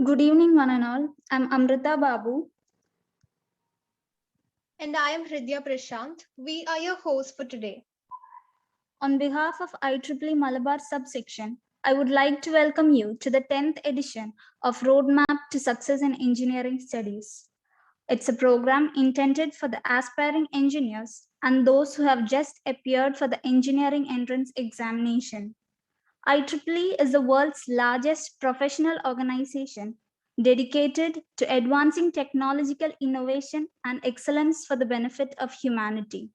Good evening, one and all. I'm Amrita Babu. And I am Hridya Prashant. We are your hosts for today. On behalf of IEEE Malabar subsection, I would like to welcome you to the 10th edition of Roadmap to Success in Engineering Studies. It's a program intended for the aspiring engineers and those who have just appeared for the engineering entrance examination. IEEE is the world's largest professional organization dedicated to advancing technological innovation and excellence for the benefit of humanity.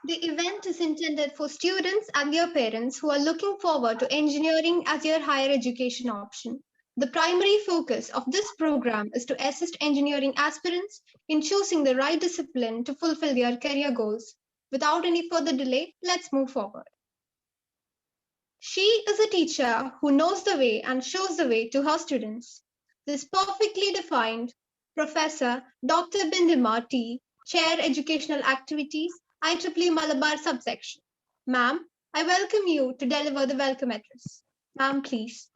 The event is intended for students and their parents who are looking forward to engineering as their higher education option. The primary focus of this program is to assist engineering aspirants in choosing the right discipline to fulfill their career goals. Without any further delay, let's move forward. She is a teacher who knows the way and shows the way to her students. This perfectly defined Professor Dr. Bindima T, Chair Educational Activities, IEEE Malabar subsection. Ma'am, I welcome you to deliver the welcome address. Ma'am, please.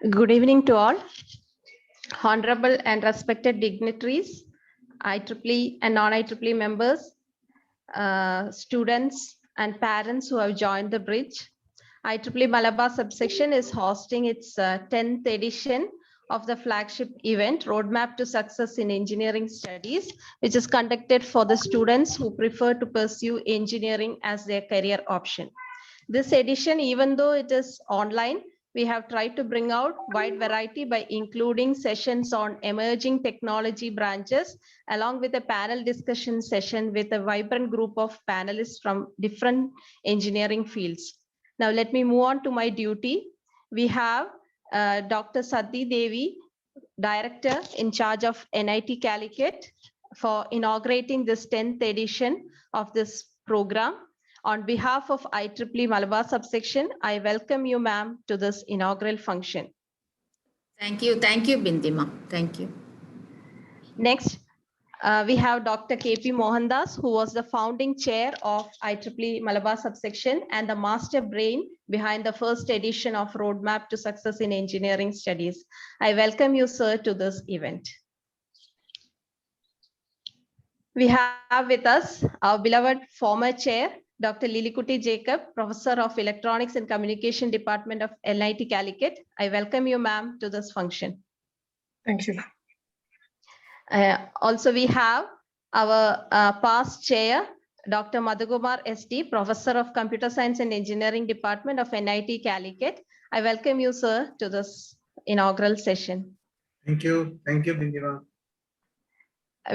Good evening to all. Honorable and respected dignitaries, IEEE and non-IEEE members, students and parents who have joined the bridge. IEEE Malabar subsection is hosting its 10th edition of the flagship event, Roadmap to Success in Engineering Studies, which is conducted for the students who prefer to pursue engineering as their career option. This edition, even though it is online, we have tried to bring out wide variety by including sessions on emerging technology branches, along with a panel discussion session with a vibrant group of panelists from different engineering fields. Now, let me move on to my duty. We have Dr. Sati Devi, Director in charge of NIT Calicut, for inaugurating this 10th edition of this program. On behalf of IEEE Malabar subsection, I welcome you, ma'am, to this inaugural function. Thank you, Bindima. Thank you. Next, we have Dr. KP Mohandas, who was the founding chair of IEEE Malabar subsection and the master brain behind the first edition of Roadmap to Success in Engineering Studies. I welcome you, sir, to this event. We have with us our beloved former chair, Dr. Lilikuti Jacob, Professor of Electronics and Communication Department of NIT Calicut. I welcome you, ma'am, to this function. Thank you. Also, we have our past chair, Dr. Madhugumar SD, Professor of Computer Science and Engineering Department of NIT Calicut. I welcome you, sir, to this inaugural session. Thank you, Bindima.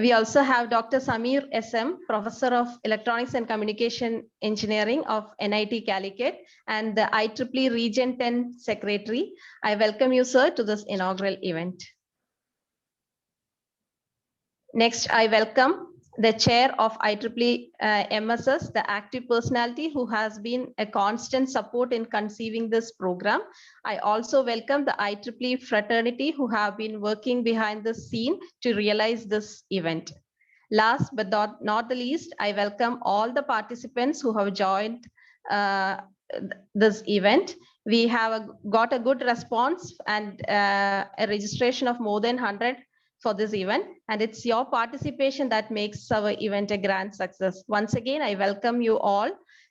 We also have Dr. Samir SM, Professor of Electronics and Communication Engineering of NIT Calicut and the IEEE Region 10 Secretary. I welcome you, sir, to this inaugural event. Next, I welcome the chair of IEEE MSS, the active personality who has been a constant support in conceiving this program. I also welcome the IEEE fraternity who have been working behind the scene to realize this event. Last but not the least, I welcome all the participants who have joined this event. We have got a good response and a registration of more than 100 for this event, and it's your participation that makes our event a grand success. Once again, I welcome you all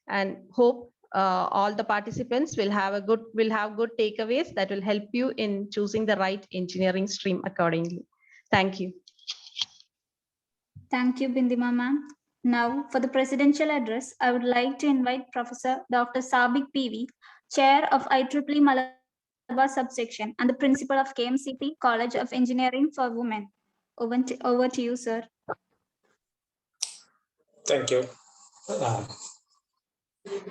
and hope all the participants will have good takeaways that will help you in choosing the right engineering stream accordingly. Thank you. Thank you, Bindima ma'am. Now, for the presidential address, I would like to invite Professor Dr. Sabik PV, Chair of IEEE Malabar subsection and the Principal of KMCT College of Engineering for Women. Over to you, sir. Thank you.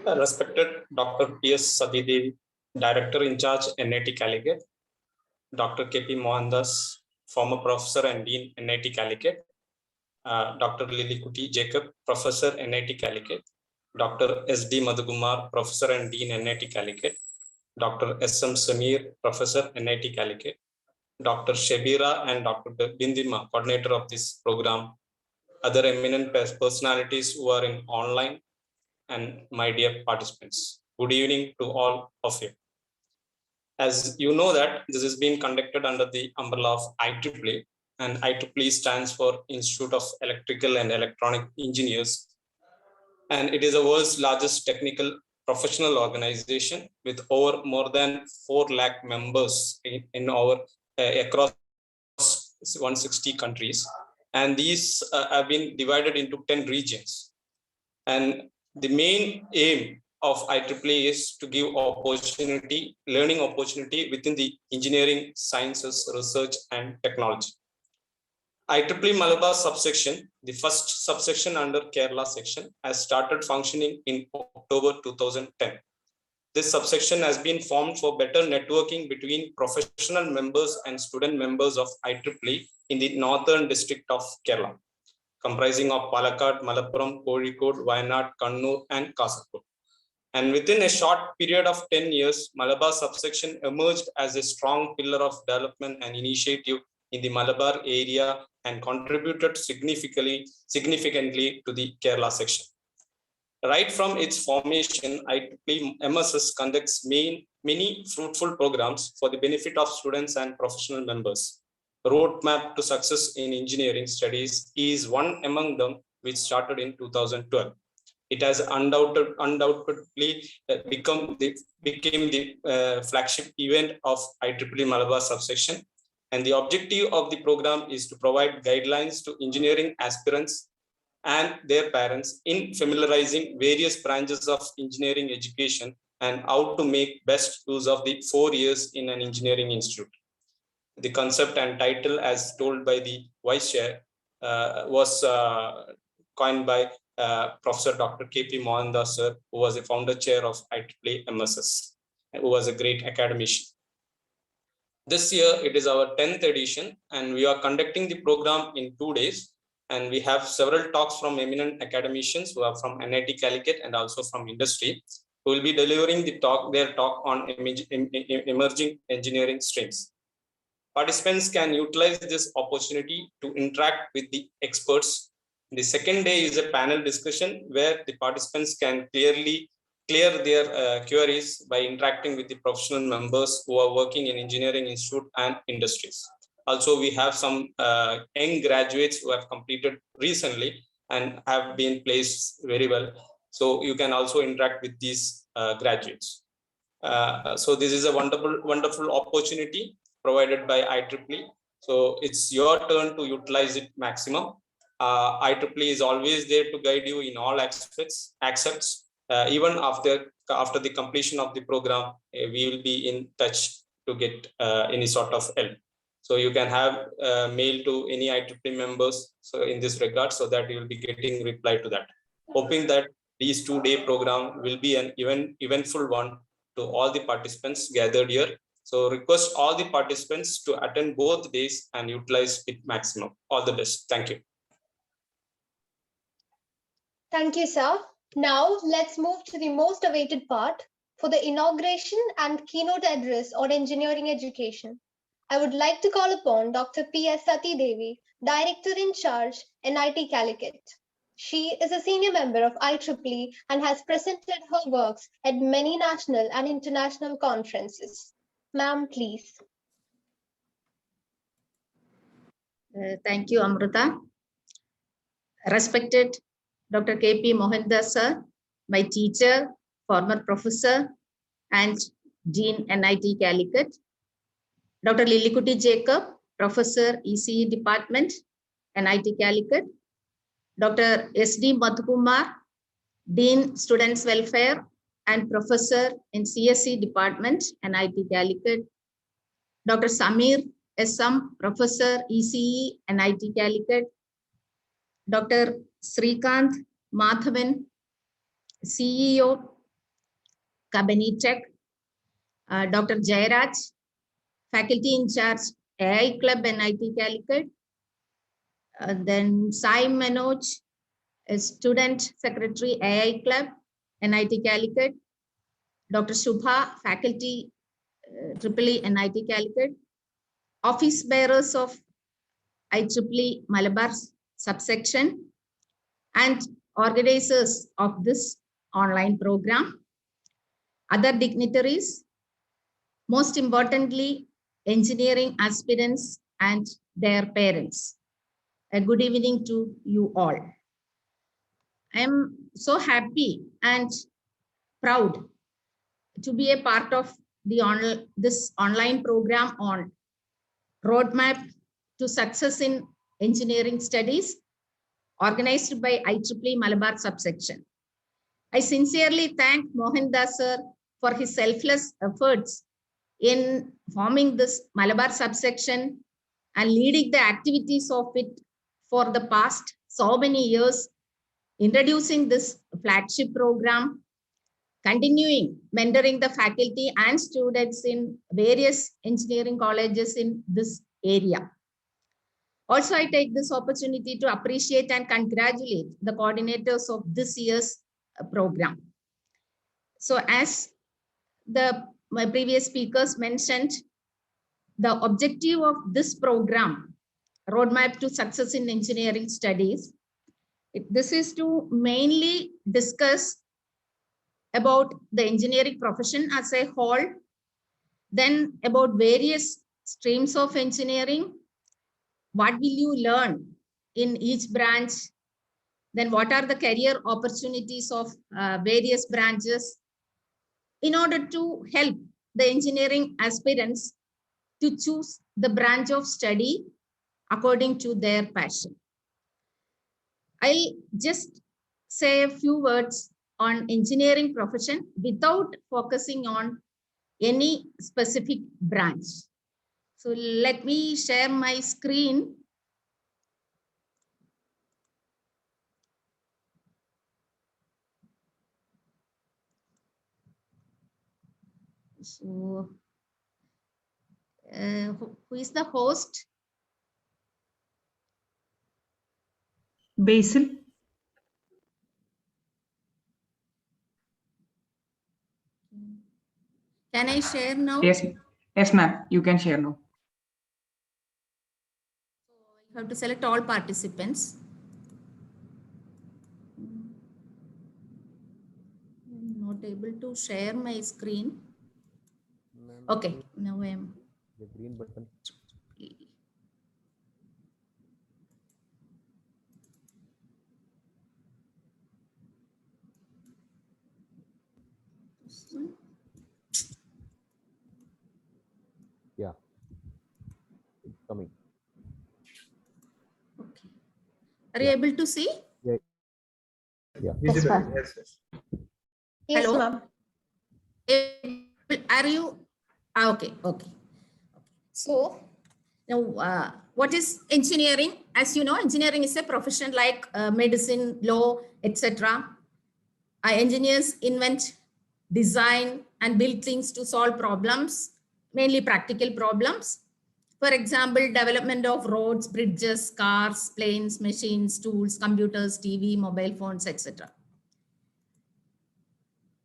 Respected Dr. P.S. Sati Devi, Director in charge NIT Calicut, Dr. K.P. Mohandas, former Professor and Dean NIT Calicut, Dr. Lilikuti Jacob, Professor NIT Calicut, Dr. S.D. Madhugumar, Professor and Dean NIT Calicut, Dr. S.M. Samir, Professor NIT Calicut, Dr. Shabira and Dr. Bindima, coordinator of this program, other eminent personalities who are in online, and my dear participants. Good evening to all of you. As you know that this is being conducted under the umbrella of IEEE, and IEEE stands for Institute of Electrical and Electronic Engineers, and it is the world's largest technical professional organization with over more than 4 lakh members in our across 160 countries, and these have been divided into 10 regions. And the main aim of IEEE is to give opportunity, learning opportunity within the engineering, sciences, research, and technology. IEEE Malabar subsection, the first subsection under Kerala section, has started functioning in October 2010. This subsection has been formed for better networking between professional members and student members of IEEE in the northern district of Kerala, comprising of Palakkad, Malappuram, Kozhikode, Wayanad, Kannur, and Kasaragod. And within a short period of 10 years, Malabar subsection emerged as a strong pillar of development and initiative in the Malabar area and contributed significantly to the Kerala section. Right from its formation, IEEE MSS conducts many fruitful programs for the benefit of students and professional members. Roadmap to Success in Engineering Studies is one among them, which started in 2012. It has undoubtedly became the flagship event of IEEE Malabar subsection. And the objective of the program is to provide guidelines to engineering aspirants and their parents in familiarizing various branches of engineering education and how to make best use of the 4 years in an engineering institute. The concept and title, as told by the Vice Chair, was coined by Professor Dr. K.P. Mohandas, sir, who was the founder chair of IEEE MSS, who was a great academician. This year, it is our 10th edition, and we are conducting the program in 2 days. And we have several talks from eminent academicians who are from NIT Calicut and also from industry, who will be delivering their talk on emerging engineering streams. Participants can utilize this opportunity to interact with the experts. The second day is a panel discussion where the participants can clear their queries by interacting with the professional members who are working in engineering institute and industries. Also, we have some young graduates who have completed recently and have been placed very well. So you can also interact with these graduates. So this is a wonderful opportunity provided by IEEE. So it's your turn to utilize it maximum. IEEE is always there to guide you in all aspects. Even after the completion of the program, we will be in touch to get any sort of help. So you can have mail to any IEEE members so in this regard, so that you will be getting reply to that. Hoping that these 2-day program will be an eventful one to all the participants gathered here. So request all the participants to attend both days and utilize it maximum. All the best. Thank you. Thank you, sir. Now let's move to the most awaited part for the inauguration and keynote address on engineering education. I would like to call upon Dr. P.S. Sati Devi, Director in Charge, NIT Calicut. She is a senior member of IEEE and has presented her works at many national and international conferences. Ma'am, please. Thank you, Amrita. Respected Dr. K.P. Mohandas, sir, my teacher, former professor, and Dean NIT Calicut. Dr. Lilikuti Jacob, Professor, ECE Department, NIT Calicut. Dr. S.D. Madhukumar, Dean Students Welfare and Professor in CSE Department, NIT Calicut. Dr. Samir S.M., Professor, ECE, NIT Calicut. Dr. Srikanth Madhavan, CEO, Kabini Tech. Dr. Jairaj, Faculty in Charge, AI Club, NIT Calicut. Then Sai Manoj, a Student Secretary, AI Club, NIT Calicut. Dr. Shubha, Faculty, EEE, NIT Calicut. office bearers of IEEE Malabar subsection, and organizers of this online program, other dignitaries, most importantly, engineering aspirants and their parents. A good evening to you all. I am so happy and proud to be a part of this online program on Roadmap to Success in Engineering Studies, organized by IEEE Malabar subsection. I sincerely thank Mohandas sir for his selfless efforts in forming this Malabar subsection and leading the activities of it for the past so many years, introducing this flagship program, continuing mentoring the faculty and students in various engineering colleges in this area. Also, I take this opportunity to appreciate and congratulate the coordinators of this year's program. So as my previous speakers mentioned, the objective of this program, Roadmap to Success in Engineering Studies, this is to mainly discuss about the engineering profession as a whole, then about various streams of engineering, what will you learn in each branch, then what are the career opportunities of various branches, in order to help the engineering aspirants to choose the branch of study according to their passion. I'll just say a few words on engineering profession without focusing on any specific branch. So let me share my screen. So who is the host? Basil. Can I share now? Yes, ma'am. You can share now. So I have to select all participants. I'm not able to share my screen. Okay, now I am. The green button. Yeah, it's coming. Okay. Are you able to see? Yeah. Yes, yes. Yes, Hello? ma'am. Are you? Okay. So now, what is engineering? As you know, engineering is a profession like medicine, law, etc. Engineers invent, design, and build things to solve problems, mainly practical problems. For example, development of roads, bridges, cars, planes, machines, tools, computers, TV, mobile phones, etc.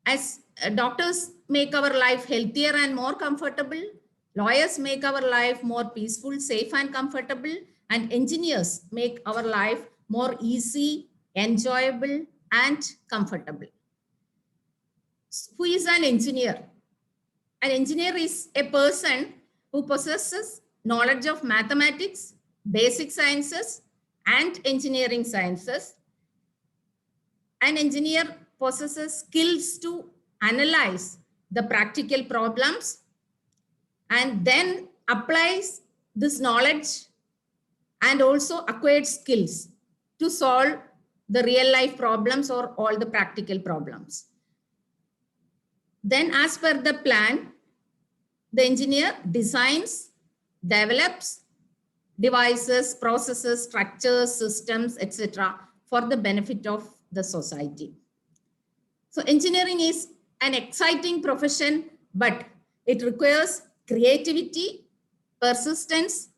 As doctors make our life healthier and more comfortable, lawyers make our life more peaceful, safe, and comfortable, and engineers make our life more easy, enjoyable, and comfortable. Who is an engineer? An engineer is a person who possesses knowledge of mathematics, basic sciences, and engineering sciences. An engineer possesses skills to analyze the practical problems and then applies this knowledge and also acquired skills to solve the real life problems or all the practical problems. Then as per the plan, the engineer designs, develops devices, processes, structures, systems, etc. for the benefit of the society. So engineering is an exciting profession, but it requires creativity, persistence,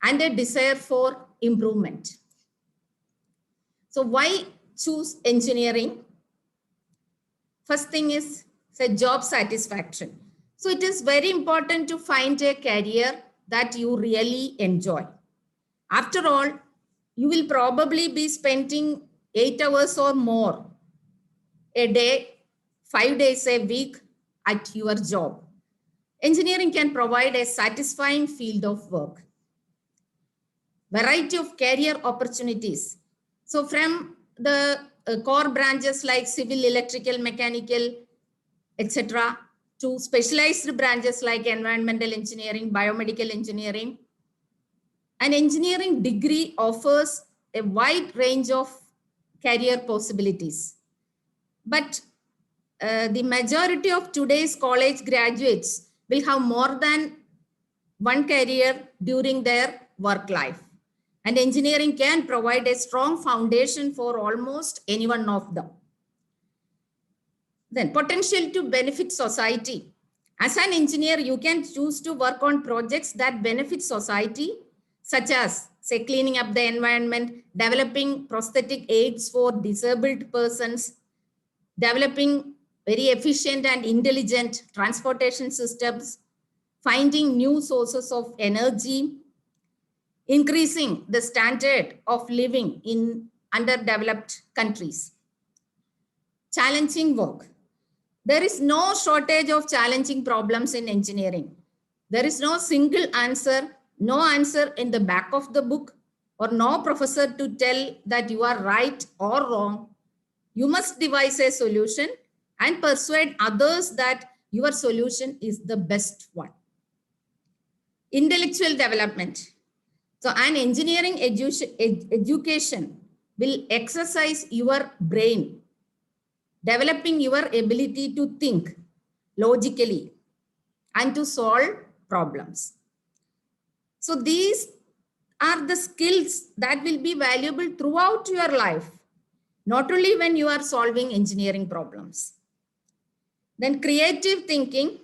and a desire for improvement. So why choose engineering? First thing is job satisfaction. So it is very important to find a career that you really enjoy. After all, you will probably be spending 8 hours or more a day, 5 days a week at your job. Engineering can provide a satisfying field of work. Variety of career opportunities. So from the core branches like civil, electrical, mechanical, etc., to specialized branches like environmental engineering, biomedical engineering, an engineering degree offers a wide range of career possibilities. But the majority of today's college graduates will have more than one career during their work life. And engineering can provide a strong foundation for almost any one of them. Then potential to benefit society. As an engineer, you can choose to work on projects that benefit society, such as, say, cleaning up the environment, developing prosthetic aids for disabled persons, developing very efficient and intelligent transportation systems, finding new sources of energy, increasing the standard of living in underdeveloped countries. Challenging work. There is no shortage of challenging problems in engineering. There is no single answer, no answer in the back of the book, or no professor to tell that you are right or wrong. You must devise a solution and persuade others that your solution is the best one. Intellectual development. So an engineering education will exercise your brain, developing your ability to think logically and to solve problems. So these are the skills that will be valuable throughout your life, not only when you are solving engineering problems. Then creative thinking.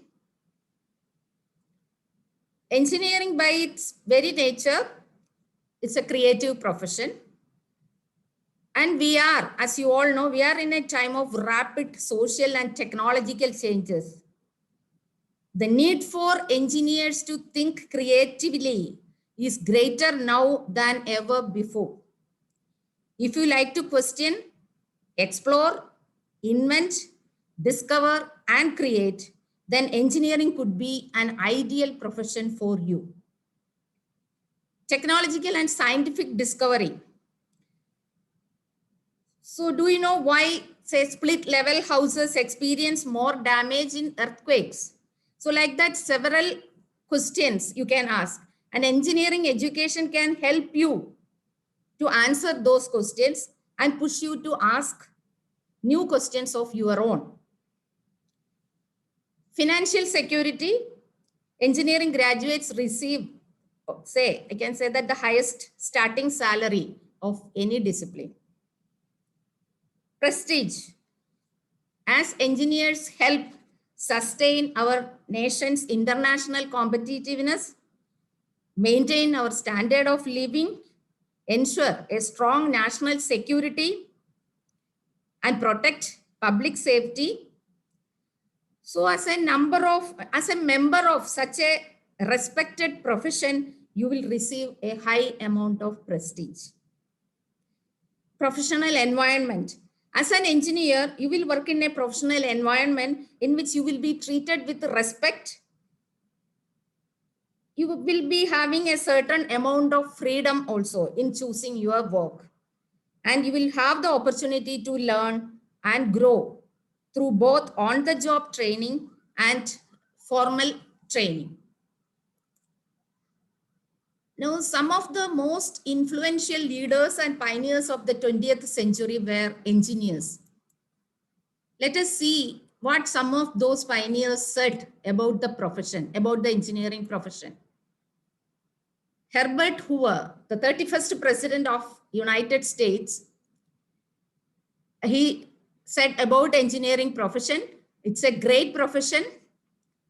Engineering by its very nature, it's a creative profession. And we are, as you all know, we are in a time of rapid social and technological changes. The need for engineers to think creatively is greater now than ever before. If you like to question, explore, invent, discover, and create, then engineering could be an ideal profession for you. Technological and scientific discovery. So do you know why, say, split level houses experience more damage in earthquakes? So like that, several questions you can ask. An engineering education can help you to answer those questions and push you to ask new questions of your own. Financial security. Engineering graduates receive, say, I can say that the highest starting salary of any discipline. Prestige. As engineers help sustain our nation's international competitiveness, maintain our standard of living, ensure a strong national security, and protect public safety. So as a member of such a respected profession, you will receive a high amount of prestige. Professional environment. As an engineer, you will work in a professional environment in which you will be treated with respect. You will be having a certain amount of freedom also in choosing your work. And you will have the opportunity to learn and grow through both on-the-job training and formal training. Now, some of the most influential leaders and pioneers of the 20th century were engineers. Let us see what some of those pioneers said about the profession, about the engineering profession. Herbert Hoover, the 31st president of United States, he said about engineering profession, it's a great profession.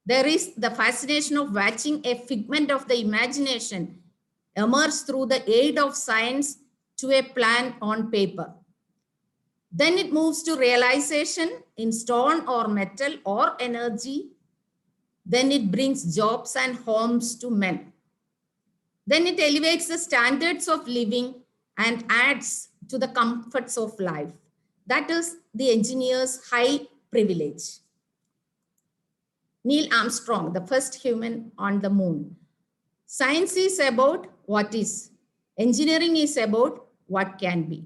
There is the fascination of watching a figment of the imagination emerge through the aid of science to a plan on paper. Then it moves to realization in stone or metal or energy. Then it brings jobs and homes to men. Then it elevates the standards of living and adds to the comforts of life. That is the engineer's high privilege. Neil Armstrong, the first human on the moon. Science is about what is. Engineering is about what can be.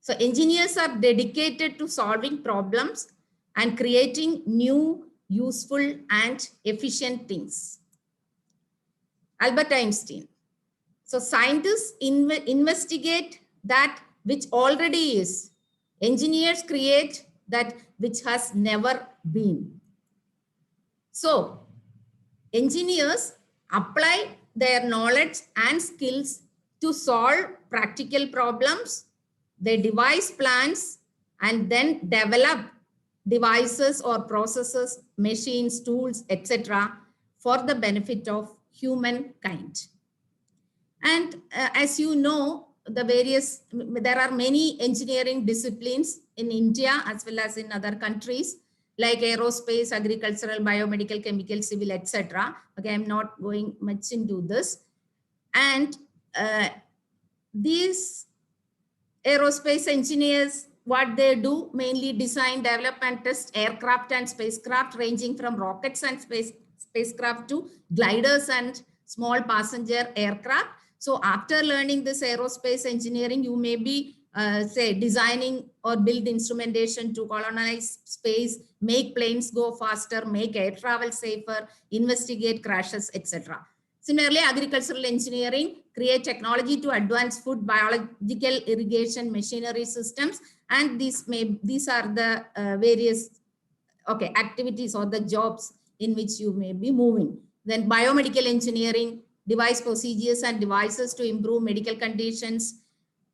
So engineers are dedicated to solving problems and creating new, useful, and efficient things. Albert Einstein. So scientists investigate that which already is. Engineers create that which has never been. So engineers apply their knowledge and skills to solve practical problems. They devise plans and then develop devices or processes, machines, tools, etc. for the benefit of humankind. And as you know, there are many engineering disciplines in India as well as in other countries like aerospace, agricultural, biomedical, chemical, civil, etc. Okay, I'm not going much into this. And these aerospace engineers, what they do, mainly design, develop, and test aircraft and spacecraft ranging from rockets and spacecraft to gliders and small passenger aircraft. So after learning this aerospace engineering, you may be say designing or build instrumentation to colonize space, make planes go faster, make air travel safer, investigate crashes, etc. Similarly, agricultural engineering create technology to advance food, biological irrigation, machinery systems, and these are the various activities or the jobs in which you may be moving. Then biomedical engineering, device procedures and devices to improve medical conditions.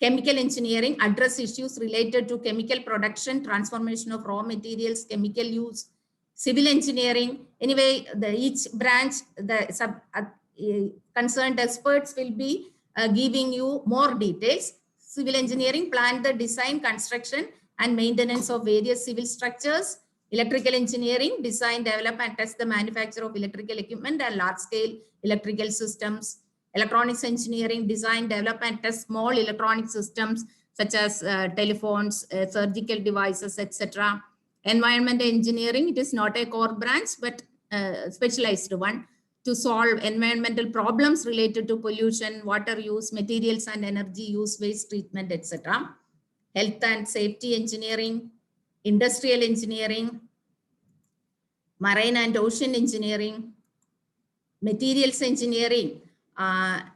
Chemical engineering, address issues related to chemical production, transformation of raw materials, chemical use. Civil engineering, anyway, each branch, the concerned experts will be giving you more details. Civil engineering, plan the design, construction, and maintenance of various civil structures. Electrical engineering, design, develop, and test the manufacture of electrical equipment and large-scale electrical systems. Electronics engineering, design, develop, and test small electronic systems such as telephones, surgical devices, etc. Environment engineering, it is not a core branch, but a specialized one to solve environmental problems related to pollution, water use, materials and energy use, waste treatment, etc. Health and safety engineering, industrial engineering, marine and ocean engineering, materials engineering,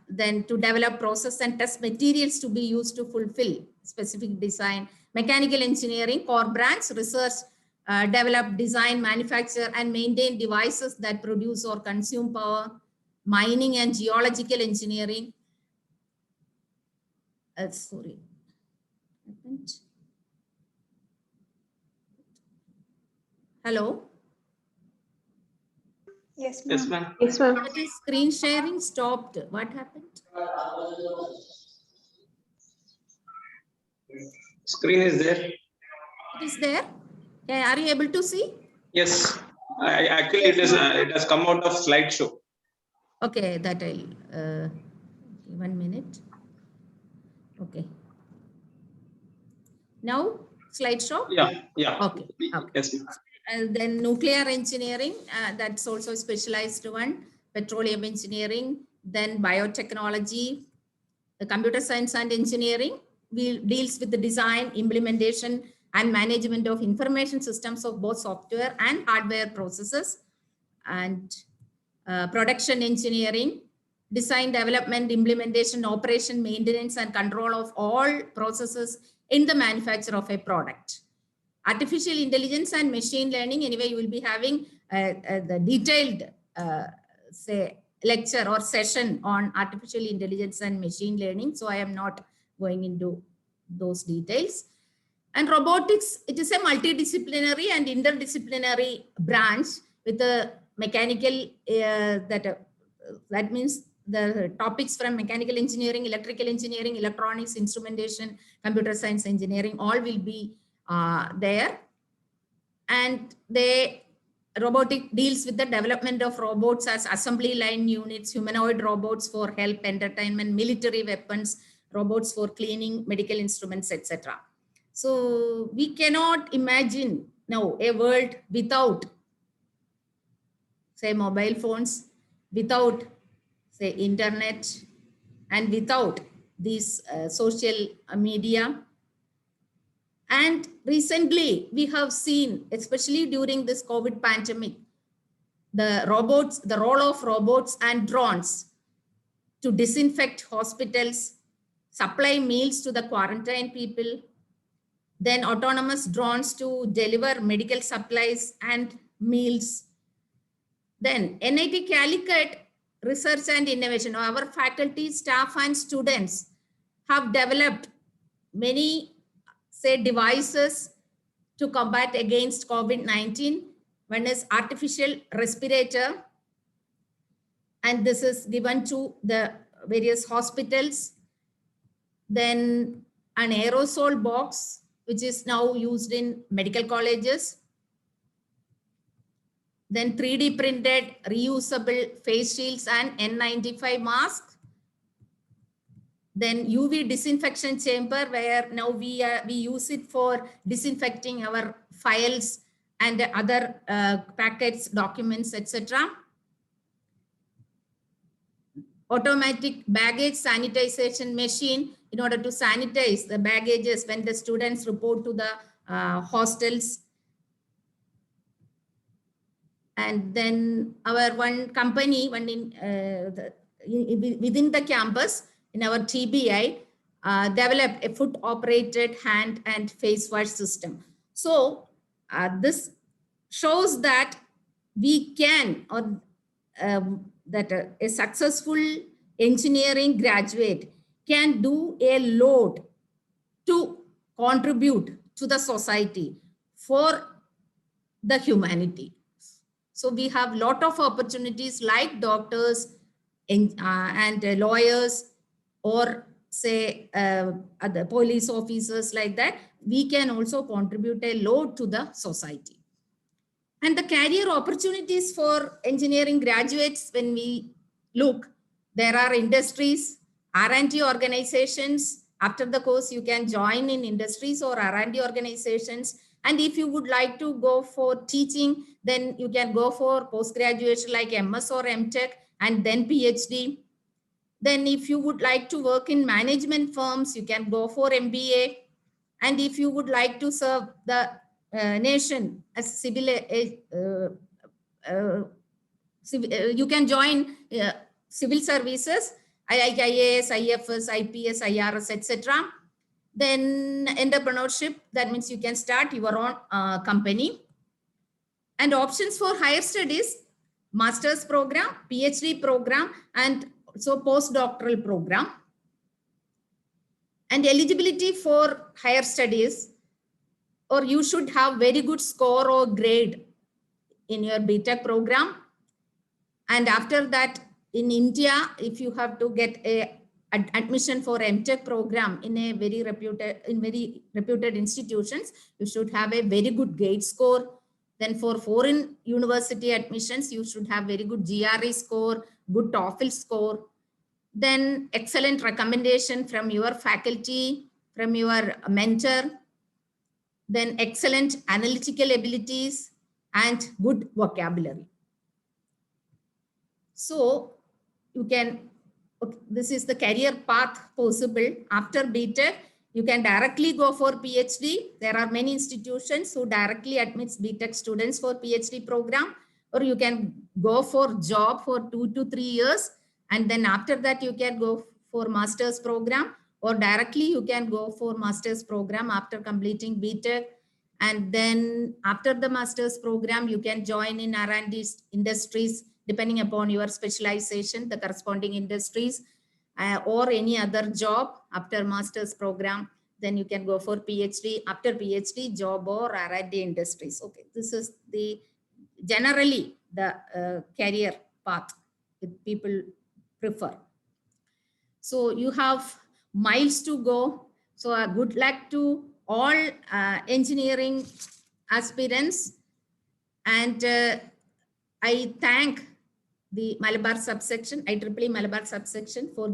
then to develop, process and test materials to be used to fulfill specific design. Mechanical engineering, core branch, research, develop, design, manufacture and maintain devices that produce or consume power. Mining and geological engineering. Sorry. Hello? Yes, Yes, ma'am. ma'am. Yes, ma'am. What is screen sharing stopped? What happened? Screen is there. It is there. Yeah, are you able to see? Yes. Actually, it has come out of slideshow. Okay, that I'll 1 minute. Okay. Now slideshow. Yeah. Yeah. Okay. Okay. Yes, ma'am. And then nuclear engineering, that's also a specialized one. Petroleum engineering, then biotechnology, the computer science and engineering deals with the design, implementation, and management of information systems of both software and hardware processes. And production engineering, design, development, implementation, operation, maintenance, and control of all processes in the manufacture of a product. Artificial intelligence and machine learning, anyway, you will be having the detailed, say, lecture or session on artificial intelligence and machine learning. So I am not going into those details. And robotics, it is a multidisciplinary and interdisciplinary branch with a mechanical, that means the topics from mechanical engineering, electrical engineering, electronics, instrumentation, computer science engineering, all will be there. And they robotic deals with the development of robots as assembly line units, humanoid robots for help, entertainment, military weapons, robots for cleaning, medical instruments, etc. So we cannot imagine now a world without, say, mobile phones, without, say, internet, and without these social media. And recently we have seen, especially during this COVID pandemic, the role of robots and drones to disinfect hospitals, supply meals to the quarantine people, then autonomous drones to deliver medical supplies and meals. Then NIT Calicut Research and Innovation, our faculty, staff and students have developed many, say, devices to combat against COVID-19. One is artificial respirator, and this is given to the various hospitals. Then an aerosol box, which is now used in medical colleges. Then 3D printed reusable face shields and N95 masks. Then UV disinfection chamber, where now we use it for disinfecting our files and other packets, documents, etc. Automatic baggage sanitization machine in order to sanitize the baggages when the students report to the hostels. And then our one company, within the campus, in our TBI, developed a foot operated hand and face wash system. So this shows that we can, or that a successful engineering graduate can do a lot to contribute to the society for the humanity. So we have a lot of opportunities like doctors and lawyers, or say other police officers like that. We can also contribute a lot to the society. And the career opportunities for engineering graduates, when we look, there are industries, R&D organizations. After the course, you can join in industries or R&D organizations. And if you would like to go for teaching, then you can go for post-graduation like MS or MTech and then PhD. Then if you would like to work in management firms, you can go for MBA. And if you would like to serve the nation as civil, you can join civil services, IAS, IFS, IPS, IRS, etc. Then entrepreneurship, that means you can start your own company. And options for higher studies, master's program, PhD program, and so postdoctoral program. And eligibility for higher studies, or you should have very good score or grade in your BTech program. And after that, in India, if you have to get a admission for MTech program in a very reputed institutions, you should have a very good GATE score. Then for foreign university admissions, you should have very good GRE score, good TOEFL score. Then excellent recommendation from your faculty, from your mentor. Then excellent analytical abilities and good vocabulary. So you can, this is the career path possible. After BTech, you can directly go for PhD. There are many institutions who directly admits BTech students for PhD program, or you can go for job for 2 to 3 years. And then after that, you can go for master's program, or directly you can go for master's program after completing BTech. And then after the master's program, you can join in R&D industries, depending upon your specialization, the corresponding industries, or any other job after master's program. Then you can go for PhD, after PhD job or R&D industries. Okay, this is the generally the career path that people prefer. So you have miles to go. So good luck to all engineering aspirants. And I thank the Malabar subsection, IEEE Malabar subsection for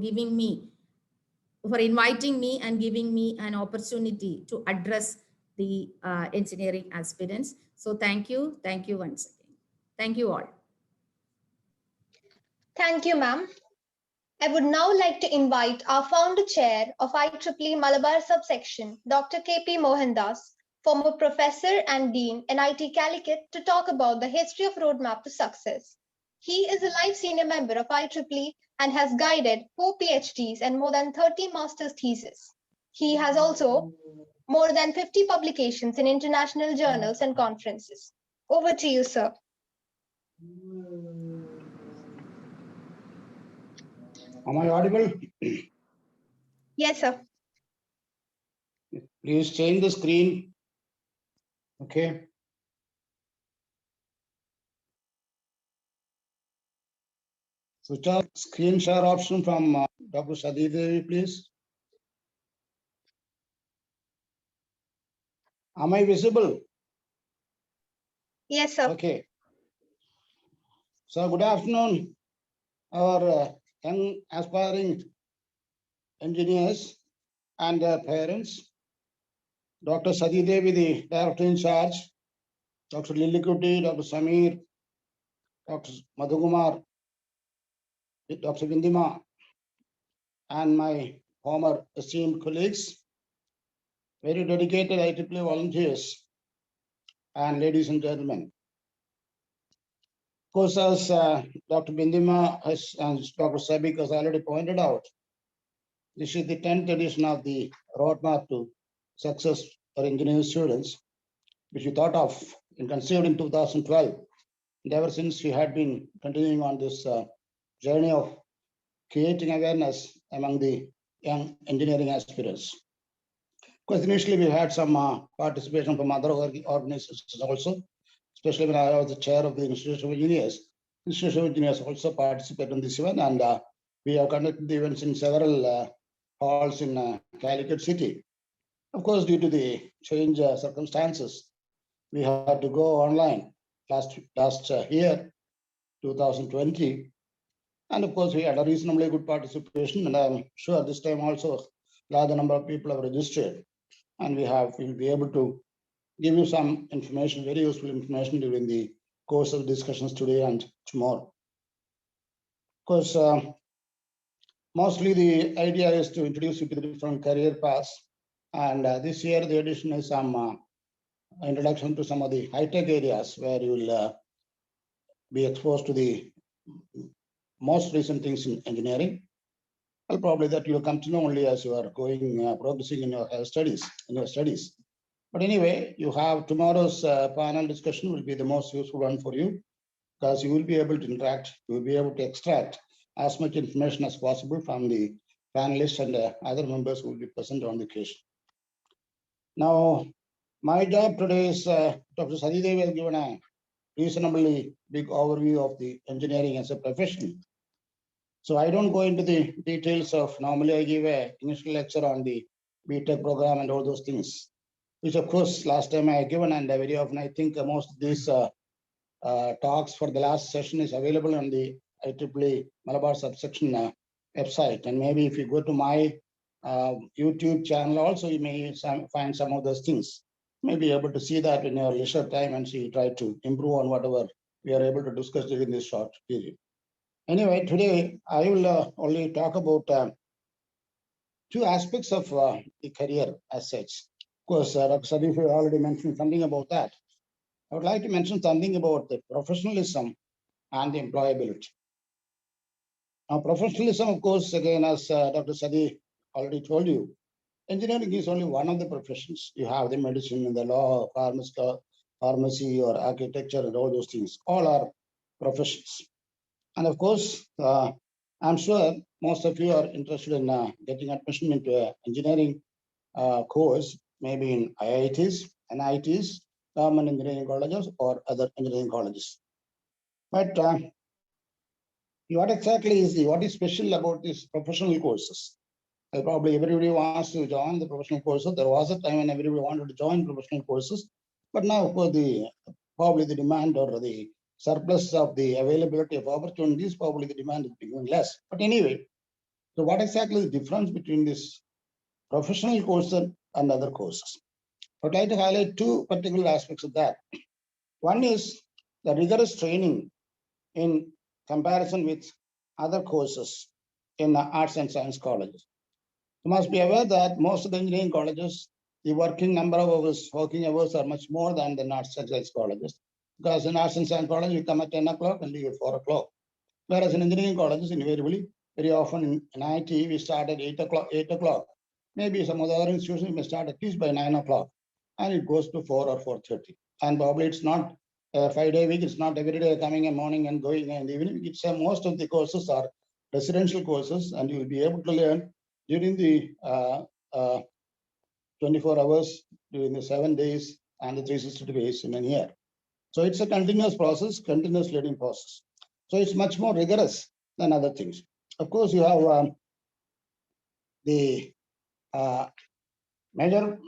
inviting me and giving me an opportunity to address the engineering aspirants. So thank you once again. Thank you all. Thank you, ma'am. I would now like to invite our founder chair of IEEE Malabar subsection, Dr. KP Mohandas, former professor and dean, NIT Calicut, to talk about the history of Roadmap to Success. He is a life senior member of IEEE and has guided 4 PhDs and more than 30 master's theses. He has also more than 50 publications in international journals and conferences. Over to you, sir. Am I audible? Yes, sir. Please change the screen. Okay. Switch off screen share option from Dr. Sadi Devi, please. Am I visible? Yes, sir. Okay. So good afternoon, our young aspiring engineers and their parents. Dr. Sadi Devi, the director in charge, Dr. Lilikuti, Dr. Samir, Dr. Madhukumar, Dr. Vindima, and my former esteemed colleagues, very dedicated IEEE volunteers, and ladies and gentlemen. Of course, as Dr. Bindima and Dr. Sabik has already pointed out, this is the 10th edition of the Roadmap to Success for Engineering Students, which we thought of and conceived in 2012. And ever since, we had been continuing on this journey of creating awareness among the young engineering aspirants. Of course, initially we had some participation from other organizations also, especially when I was the chair of the Institute of Engineers. Institute of Engineers also participated in this event, and we have conducted the events in several halls in Calicut City. Of course, due to the change circumstances, we had to go online last year, 2020. And of course, we had a reasonably good participation, and I'm sure this time also a large number of people have registered. And we'll be able to give you some information, very useful information during the course of discussions today and tomorrow. Of course, mostly the idea is to introduce you to the different career paths. And this year, the addition is some introduction to some of the high-tech areas where you will be exposed to the most recent things in engineering. Well, probably that you'll come to know only as you are going, progressing in your studies. But anyway, you have tomorrow's panel discussion will be the most useful one for you, because you will be able to interact, you will be able to extract as much information as possible from the panelists and other members who will be present on the occasion. Now, my job today is Dr. Sadi Devi has given a reasonably big overview of the engineering as a profession. So I don't go into the details of, normally I give a initial lecture on the BTech program and all those things, which of course last time I given, and very often I think most of these talks for the last session is available on the IEEE Malabar subsection website. And maybe if you go to my YouTube channel also, you may find some of those things. You may be able to see that in your leisure time and see, try to improve on whatever we are able to discuss during this short period. Anyway, today I will only talk about two aspects of the career as such. Of course, Dr. Sadif already mentioned something about that. I would like to mention something about the professionalism and the employability. Now, professionalism, of course, again, as Dr. Sadi already told you, engineering is only one of the professions. You have the medicine and the law, pharmacy or architecture and all those things. All are professions. And of course, I'm sure most of you are interested in getting admission into an engineering course, maybe in IITs, NITs, government engineering colleges, or other engineering colleges. But what exactly what is special about these professional courses? Probably everybody wants to join the professional courses. There was a time when everybody wanted to join professional courses, but now, of course, the probably the demand or the surplus of the availability of opportunities, probably the demand is becoming less. But anyway, so what exactly is the difference between this professional course and other courses? I'd like to highlight two particular aspects of that. One is the rigorous training in comparison with other courses in the arts and science colleges. You must be aware that most of the engineering colleges, the working hours are much more than the arts and science colleges. Because in arts and science college, you come at 10 o'clock and leave at 4 o'clock. Whereas in engineering colleges, invariably, very often in IT, we start at 8 o'clock. Maybe some of the other institutions may start at least by 9 o'clock, and it goes to 4 or 4:30. And probably it's not a 5-day week, it's not every day coming in morning and going in the evening. It's most of the courses are residential courses, and you will be able to learn during the 24 hours, during the 7 days and the 360 days in a year. So it's a continuous process, continuous learning process. So it's much more rigorous than other things. Of course, you have the major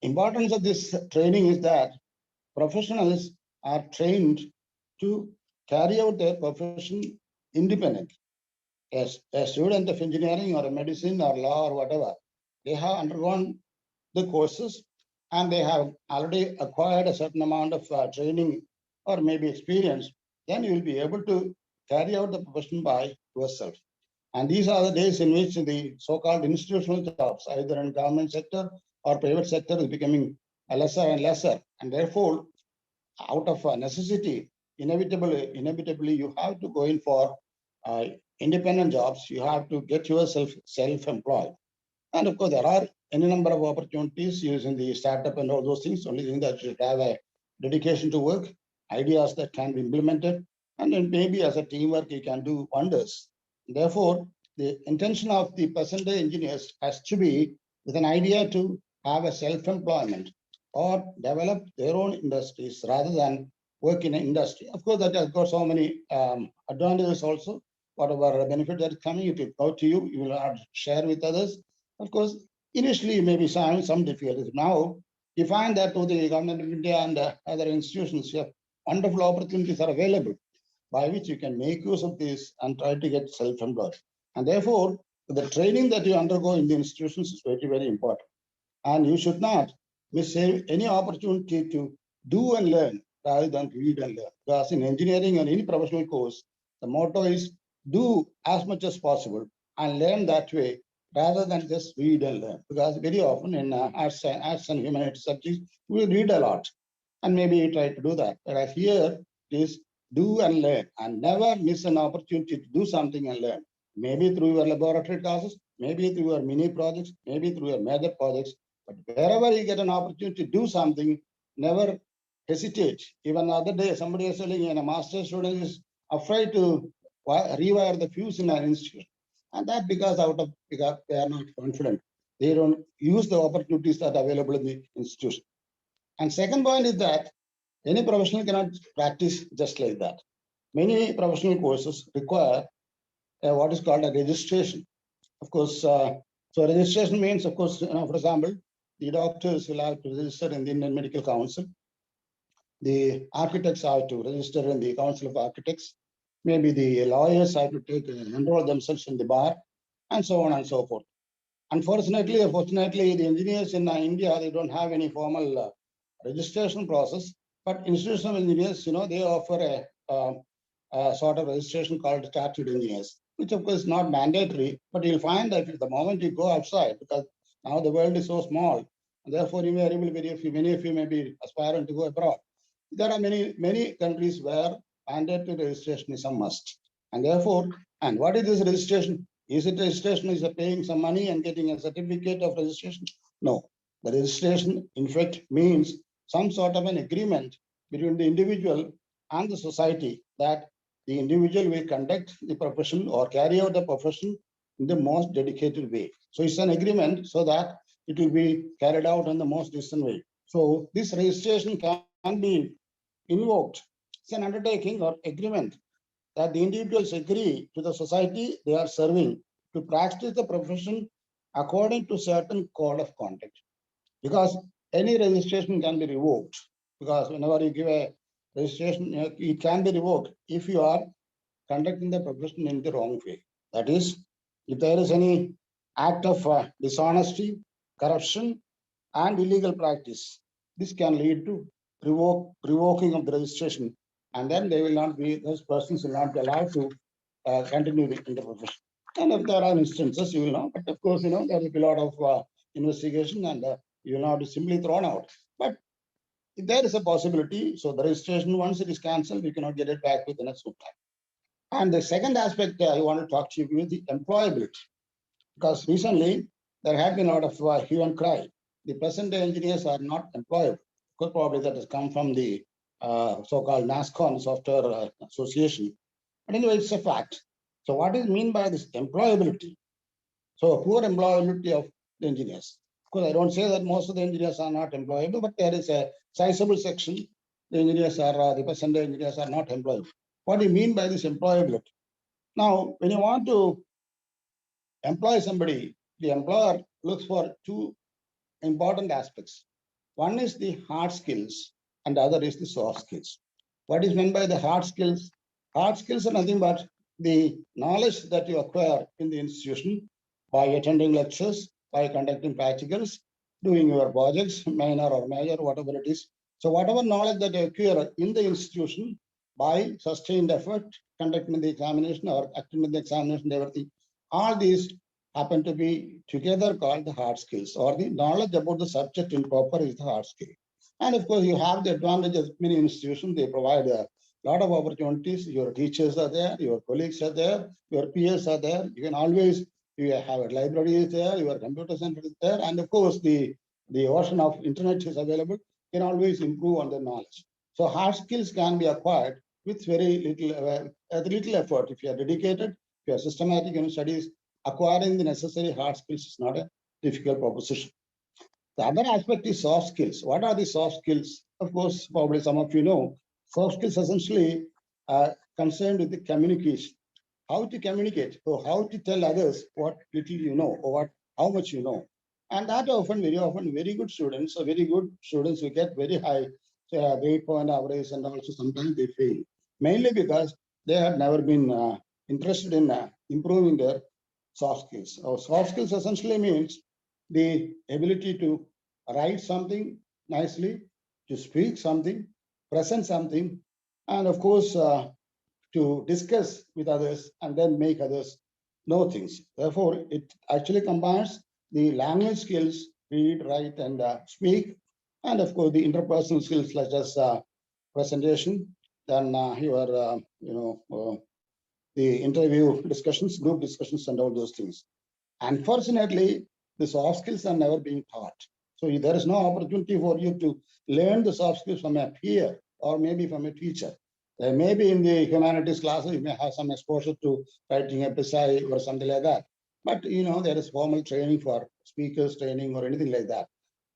importance of this training is that professionals are trained to carry out their profession independently. As a student of engineering or medicine or law or whatever, they have undergone the courses and they have already acquired a certain amount of training or maybe experience. Then you will be able to carry out the profession by yourself. And these are the days in which the so-called institutional jobs, either in government sector or private sector, is becoming lesser and lesser. And therefore, out of necessity, inevitably, you have to go in for independent jobs. You have to get yourself self-employed. And of course, there are any number of opportunities using the startup and all those things. Only thing that you have a dedication to work, ideas that can be implemented, and then maybe as a teamwork, you can do wonders. Therefore, the intention of the present-day engineers has to be with an idea to have a self-employment or develop their own industries rather than work in an industry. Of course, that has got so many advantages also. Whatever benefit that is coming, it will go to you, you will not share with others. Of course, initially maybe some difficulties. Now, you find that to the government of India and other institutions, you have wonderful opportunities are available by which you can make use of this and try to get self-employed. And therefore, the training that you undergo in the institutions is very, very important. And you should not miss any opportunity to do and learn rather than read and learn. Because in engineering or any professional course, the motto is do as much as possible and learn that way rather than just read and learn. Because very often in arts and humanities subjects, we read a lot and maybe you try to do that. Whereas here is do and learn and never miss an opportunity to do something and learn. Maybe through your laboratory classes, maybe through your mini projects, maybe through your major projects. But wherever you get an opportunity to do something, never hesitate. Even the other day, somebody was telling me a master's student is afraid to rewire the fuse in an institution. And that because they are not confident. They don't use the opportunities that are available in the institution. And second point is that any professional cannot practice just like that. Many professional courses require what is called a registration. Of course, so registration means, of course, for example, the doctors will have to register in the Indian Medical Council. The architects have to register in the Council of Architects. Maybe the lawyers have to enroll themselves in the bar, and so on and so forth. Unfortunately or fortunately, the engineers in India, they don't have any formal registration process, but institutional engineers, they offer a sort of registration called chartered engineers, which of course is not mandatory, but you'll find that the moment you go outside, because now the world is so small, and therefore you may able many of you may be aspiring to go abroad. There are many countries where mandatory registration is a must. And therefore, and what is this registration? Is it registration? Is it paying some money and getting a certificate of registration? No. The registration, in fact, means some sort of an agreement between the individual and the society that the individual will conduct the profession or carry out the profession in the most dedicated way. So it's an agreement so that it will be carried out in the most decent way. So this registration can be invoked. It's an undertaking or agreement that the individuals agree to the society they are serving to practice the profession according to certain code of conduct. Because any registration can be revoked because whenever you give a registration, it can be revoked if you are conducting the profession in the wrong way. That is, if there is any act of dishonesty, corruption, and illegal practice, this can lead to revoking of the registration, and then they will not be, those persons will not be allowed to continue in the profession. And if there are instances, you will know, but of course, there will be a lot of investigation, and you will not be simply thrown out. But if there is a possibility, so the registration, once it is cancelled, we cannot get it back within a short time. And the second aspect I want to talk to you is the employability, because recently there have been a lot of hue and cry. The present-day engineers are not employable. Could probably that has come from the so-called NASCON Software Association. But anyway, it's a fact. So what is mean by this employability? So poor employability of the engineers. Of course, I don't say that most of the engineers are not employable, but there is a sizable section. The engineers are, the present-day engineers are not employable. What do you mean by this employability? Now, when you want to employ somebody, the employer looks for two important aspects. One is the hard skills and the other is the soft skills. What is meant by the hard skills? Hard skills are nothing but the knowledge that you acquire in the institution by attending lectures, by conducting practicals, doing your projects, minor or major, whatever it is. So whatever knowledge that you acquire in the institution by sustained effort, conducting the examination or attending the examination, everything, all these happen to be together called the hard skills, or the knowledge about the subject in proper is the hard skill. And of course, you have the advantages. Many institutions, they provide a lot of opportunities. Your teachers are there, your colleagues are there, your peers are there. You can always, you have a library is there, your computer center is there, and of course, the ocean of internet is available. You can always improve on the knowledge. So hard skills can be acquired with very little effort. If you are dedicated, if you are systematic in studies, acquiring the necessary hard skills is not a difficult proposition. The other aspect is soft skills. What are the soft skills? Of course, probably some of you know, soft skills essentially are concerned with the communication. How to communicate, or how to tell others what little you know, or how much you know. And that very often, very good students, or very good students who get very high grade point average, and also sometimes they fail. Mainly because they have never been interested in improving their soft skills. Our soft skills essentially means the ability to write something nicely, to speak something, present something, and of course, to discuss with others and then make others know things. Therefore, it actually combines the language skills, read, write, and speak, and of course, the interpersonal skills such as presentation, then the interview discussions, group discussions, and all those things. Unfortunately, the soft skills are never being taught. So there is no opportunity for you to learn the soft skills from a peer or maybe from a teacher. Maybe in the humanities classes, you may have some exposure to writing a essay or something like that. But there is formal training for speakers training or anything like that.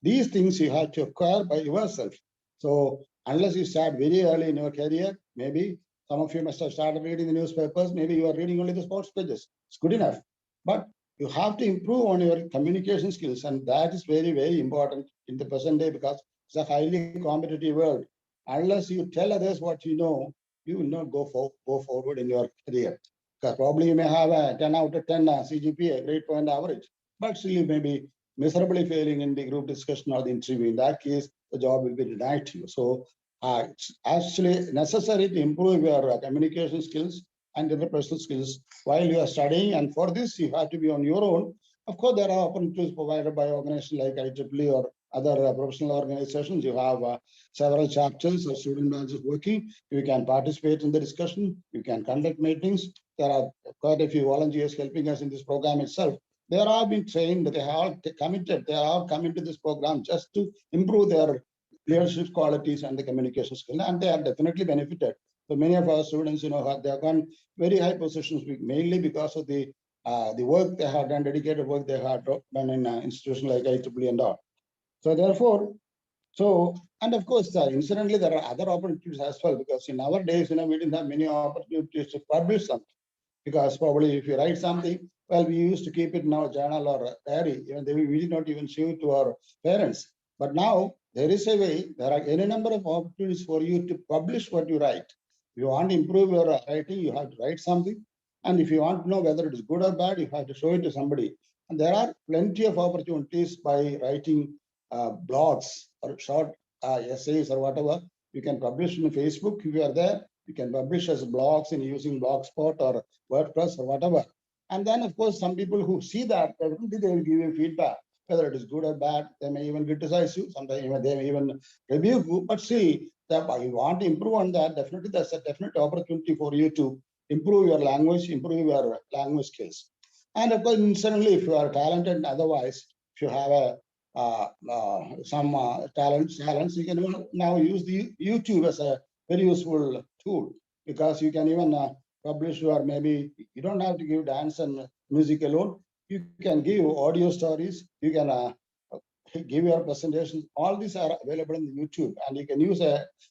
These things you have to acquire by yourself. So unless you start very early in your career, maybe some of you must have started reading the newspapers, maybe you are reading only the sports pages. It's good enough. But you have to improve on your communication skills, and that is very, very important in the present day because it's a highly competitive world. Unless you tell others what you know, you will not go forward in your career. Because probably you may have a 10 out of 10 CGPA, grade point average, but still you may be miserably failing in the group discussion or the interview. In that case, the job will be denied to you. So it's actually necessary to improve your communication skills and interpersonal skills while you are studying. And for this, you have to be on your own. Of course, there are opportunities provided by organizations like IEEE or other professional organizations. You have several chapters or student branches working. You can participate in the discussion. You can conduct meetings. There are quite a few volunteers helping us in this program itself. They are all being trained. They are all committed. They are all coming to this program just to improve their leadership qualities and the communication skill, and they are definitely benefited. So many of our students, they have gone very high positions mainly because of the work they have done, dedicated work they have done in institutions like IEEE and all. So therefore, and of course, incidentally, there are other opportunities as well, because in our days, we didn't have many opportunities to publish something. Because probably if you write something, well, we used to keep it in our journal or diary. We did not even show it to our parents. But now there is a way, there are any number of opportunities for you to publish what you write. If you want to improve your writing, you have to write something. And if you want to know whether it is good or bad, you have to show it to somebody. And there are plenty of opportunities by writing blogs or short essays or whatever. You can publish in Facebook if you are there. You can publish as blogs in using Blogspot or WordPress or whatever. And then, of course, some people who see that, definitely they will give you feedback, whether it is good or bad. They may even criticize you. Sometimes they may even rebuke you. But see, that you want to improve on that, definitely there's a definite opportunity for you to improve your language, improve your language skills. And of course, incidentally, if you are talented and otherwise, if you have some talents, you can now use the YouTube as a very useful tool, because you can even publish your, maybe you don't have to give dance and music alone. You can give audio stories. You can give your presentation. All these are available in the YouTube, and you can use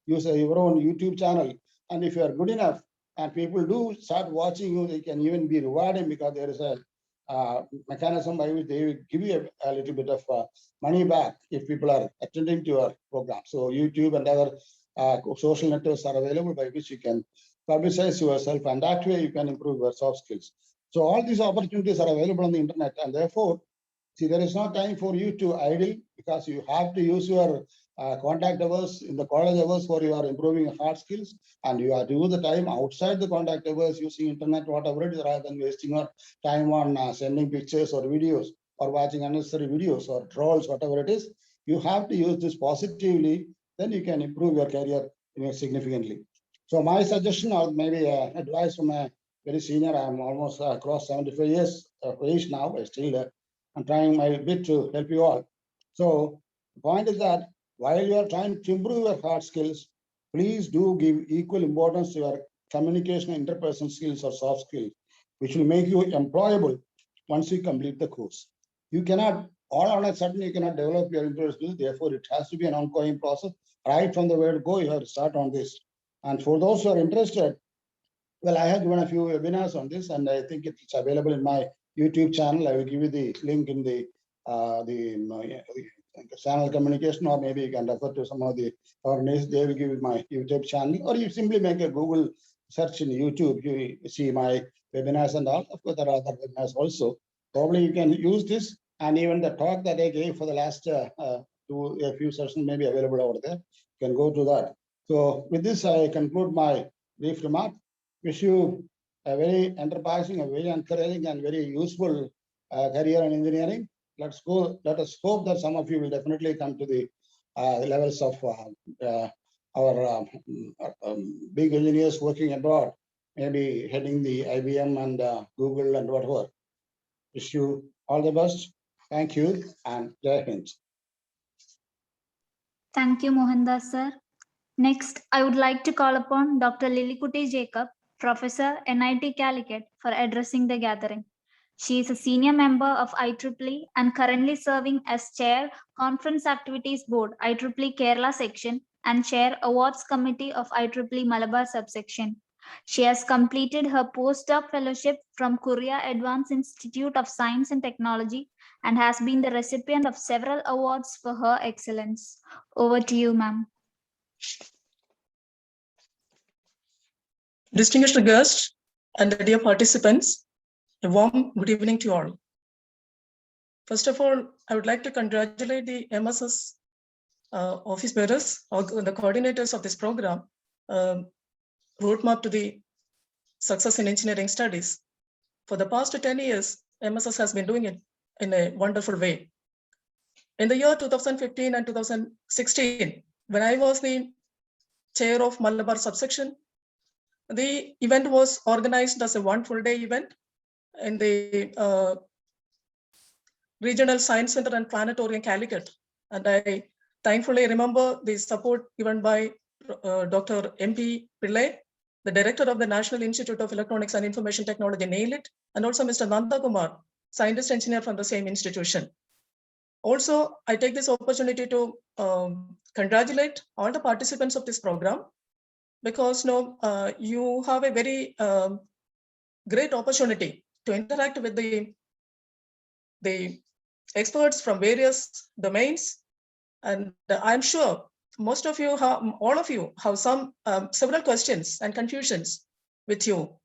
your own YouTube channel. And if you are good enough, and people do start watching you, they can even be rewarded, because there is a mechanism by which they will give you a little bit of money back if people are attending to your program. So YouTube and other social networks are available by which you can publicize yourself, and that way you can improve your soft skills. So all these opportunities are available on the internet, and therefore, see, there is no time for you to idle, because you have to use your contact hours in the college hours for your improving hard skills, and you have to use the time outside the contact hours using internet, whatever it is, rather than wasting your time on sending pictures or videos or watching unnecessary videos or trolls, whatever it is. You have to use this positively, then you can improve your career significantly. So my suggestion, or maybe advice from a very senior, I'm almost across 75 years of age now, I still I'm trying my bit to help you all. So the point is that while you are trying to improve your hard skills, please do give equal importance to your communication and interpersonal skills or soft skills, which will make you employable once you complete the course. You cannot, all on a sudden, you cannot develop your interpersonal skills. Therefore, it has to be an ongoing process. Right from the word go, you have to start on this. And for those who are interested, well, I have given a few webinars on this, and I think it's available in my YouTube channel. I will give you the link in the channel communication, or maybe you can refer to some of the organizations. They will give you my YouTube channel, or you simply make a Google search in YouTube. You see my webinars and all. Of course, there are other webinars also. Probably you can use this, and even the talk that I gave for the last a few sessions may be available over there. You can go to that. So with this, I conclude my brief remark. Wish you a very enterprising, a very encouraging, and very useful career in engineering. Let us hope that some of you will definitely come to the levels of our big engineers working abroad, maybe heading the IBM and Google and whatever. Wish you all the best. Thank you, and Jai Hind. Thank you, Mohandas sir. Next, I would like to call upon Dr. Lilikuti Jacob, Professor, NIT Calicut, for addressing the gathering. She is a senior member of IEEE and currently serving as Chair, Conference Activities Board, IEEE Kerala Section, and Chair, Awards Committee of IEEE Malabar Subsection. She has completed her postdoc fellowship from Korea Advanced Institute of Science and Technology and has been the recipient of several awards for her excellence. Over to you, ma'am. Distinguished guests and dear participants, a warm good evening to all. First of all, I would like to congratulate the MSS office bearers, or the coordinators of this program, Roadmap to the Success in Engineering Studies. For the past 10 years, MSS has been doing it in a wonderful way. In the year 2015 and 2016, when I was the chair of Malabar subsection, the event was organized as a one full day event in the Regional Science Center and Planetarium, Calicut. And I thankfully remember the support given by Dr. M.P. Pillai, the director of the National Institute of Electronics and Information Technology, NAILIT, and also Mr. Nanda Kumar, scientist engineer from the same institution. Also, I take this opportunity to congratulate all the participants of this program, because you have a very great opportunity to interact with the experts from various domains And I'm sure most of you, all of you have some several questions and confusions with you,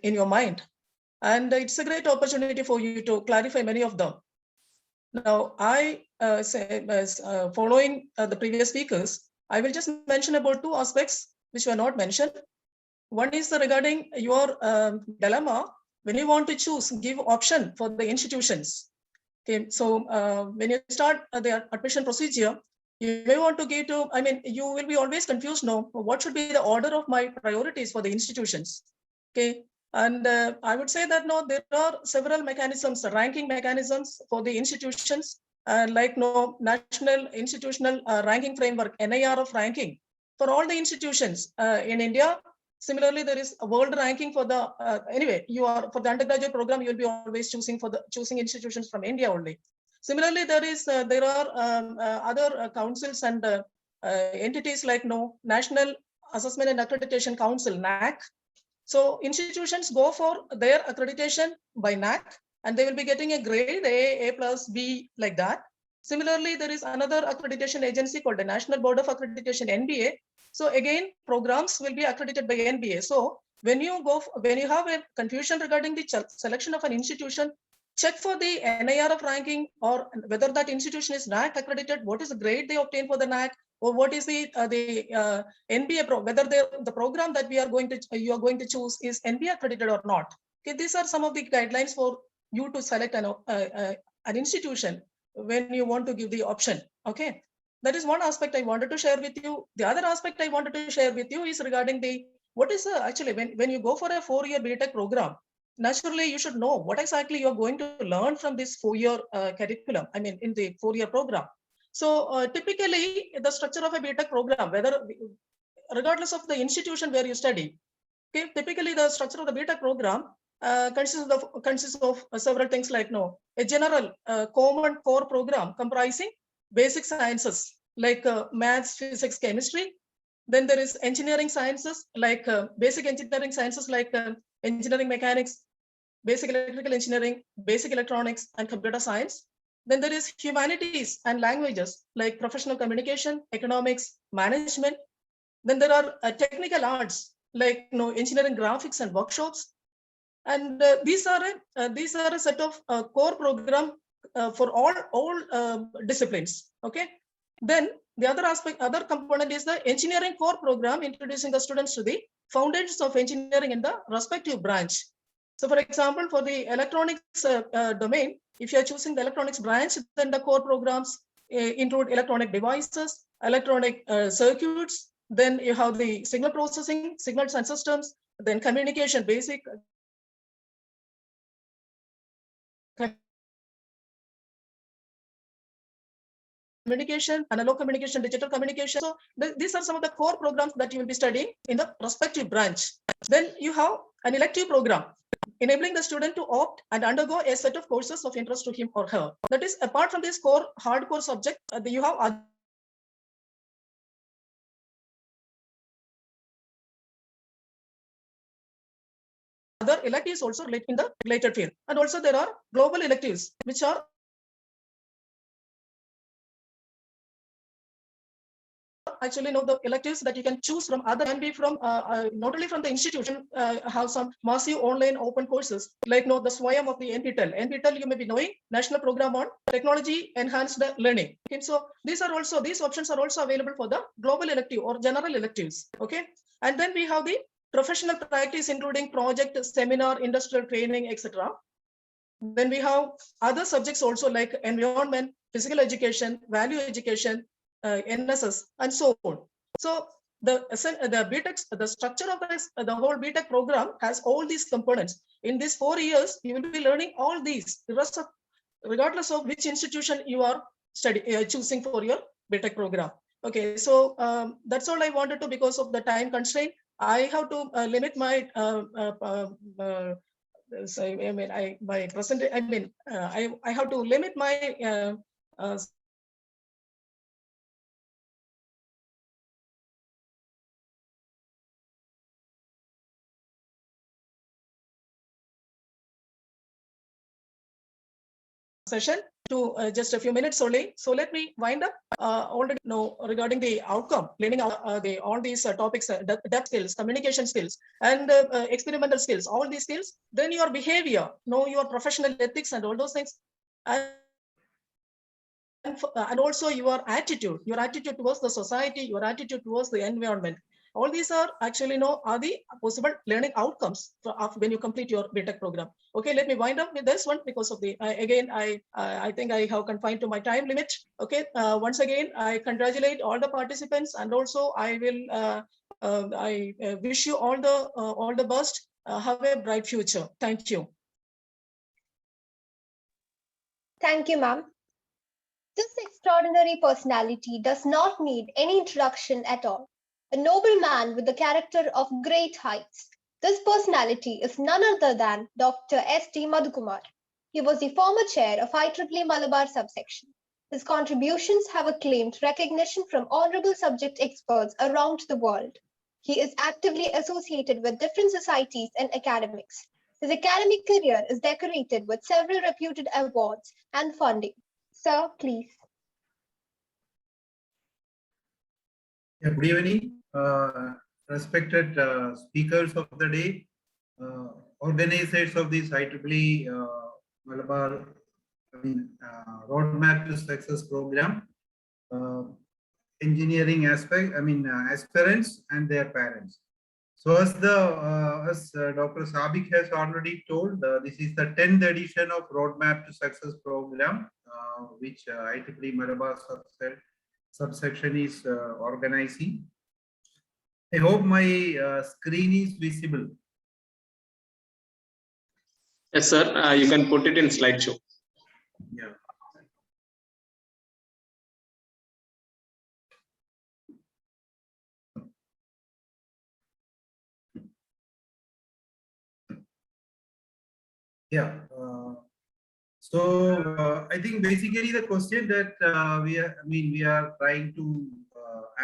in your mind. And it's a great opportunity for you to clarify many of them. Now, following the previous speakers, I will just mention about two aspects which were not mentioned. One is regarding your dilemma when you want to choose, give option for the institutions. Okay, so when you start the admission procedure, you may want to give to, you will be always confused now, what should be the order of my priorities for the institutions? Okay, and I would say that no, there are several mechanisms, ranking mechanisms for the institutions, like no National Institutional Ranking Framework, NIRF ranking for all the institutions in India. Similarly, there is a world ranking for the, anyway, you are for the undergraduate program, you'll be always choosing institutions from India only. Similarly, there are other councils and entities like National Assessment and Accreditation Council, NAC. So institutions go for their accreditation by NAC, and they will be getting a grade A plus, B, like that. Similarly, there is another accreditation agency called the National Board of Accreditation, NBA. So again, programs will be accredited by NBA. So when you have a confusion regarding the selection of an institution, check for the NIRF ranking or whether that institution is NAC accredited, what is the grade they obtain for the NAC, or what is the NBA whether the program that you are going to choose is NBA accredited or not. Okay, these are some of the guidelines for you to select an institution when you want to give the option. Okay, that is one aspect I wanted to share with you. The other aspect I wanted to share with you is regarding what is actually when you go for a 4-year BTech program, naturally you should know what exactly you are going to learn from this 4-year curriculum. In the 4-year program. So typically the structure of a BTech program, regardless of the institution where you study, okay, typically the structure of the BTech program consists of several things like a general common core program comprising basic sciences like maths, physics, chemistry. Then there is engineering sciences like basic engineering sciences like engineering mechanics, basic electrical engineering, basic electronics, and computer science. Then there is humanities and languages like professional communication, economics, management. Then there are technical arts like engineering graphics and workshops. And these are a set of core program for all disciplines. Okay. Then the other component is the engineering core program, introducing the students to the foundations of engineering in the respective branch. So for example, for the electronics domain, if you are choosing the electronics branch, then the core programs include electronic devices, electronic circuits, then you have the signal processing, signals and systems, then communication, basic communication, analog communication, digital communication. So these are some of the core programs that you will be studying in the respective branch. Then you have an elective program, enabling the student to opt and undergo a set of courses of interest to him or her. That is, apart from this core hardcore subject, you have other electives also in the related field. And also there are global electives, which are actually the electives that you can choose from other can be from not only from the institution, have some massive online open courses like the SWAYAM of the NPTEL. NPTEL, you may be knowing, National Program on Technology Enhanced Learning. Okay, so these options are also available for the global elective or general electives. Okay, and then we have the professional practice, including project, seminar, industrial training, etc. Then we have other subjects also like environment, physical education, value education, NSS, and so on. So the structure of the whole BTech program has all these components. In these 4 years, you will be learning all these, regardless of which institution you are choosing for your BTech program. Okay, so that's all I wanted to, because of the time constraint. I have to limit my so I have to limit my session. to just a few minutes only. So let me wind up. Already know regarding the outcome, learning all these topics, depth skills, communication skills, and experimental skills, all these skills. Then your behavior, know your professional ethics and all those things. And also your attitude towards the society, your attitude towards the environment. All these are actually are the possible learning outcomes when you complete your BTech program. Okay, let me wind up with this one because of the again I think I have confined to my time limit. Okay, once again I congratulate all the participants, and also I will wish you all the best. Have a bright future. Thank you. Thank you, ma'am. This extraordinary personality does not need any introduction at all. A noble man with the character of great heights. This personality is none other than Dr. S.T. Madhukumar. He was the former chair of IEEE Malabar subsection. His contributions have acclaimed recognition from honorable subject experts around the world. He is actively associated with different societies and academics. His academic career is decorated with several reputed awards and funding. Sir, please. Yeah, good evening, respected speakers of the day, organizers of this IEEE Malabar Roadmap to Success program, engineering aspirants and their parents. So as Dr. Sabik has already told, this is the 10th edition of Roadmap to Success program, which IEEE Malabar subsection is organizing. I hope my screen is visible. Yes, sir. You can put it in slideshow. Yeah. Yeah. So I think basically the question that we are trying to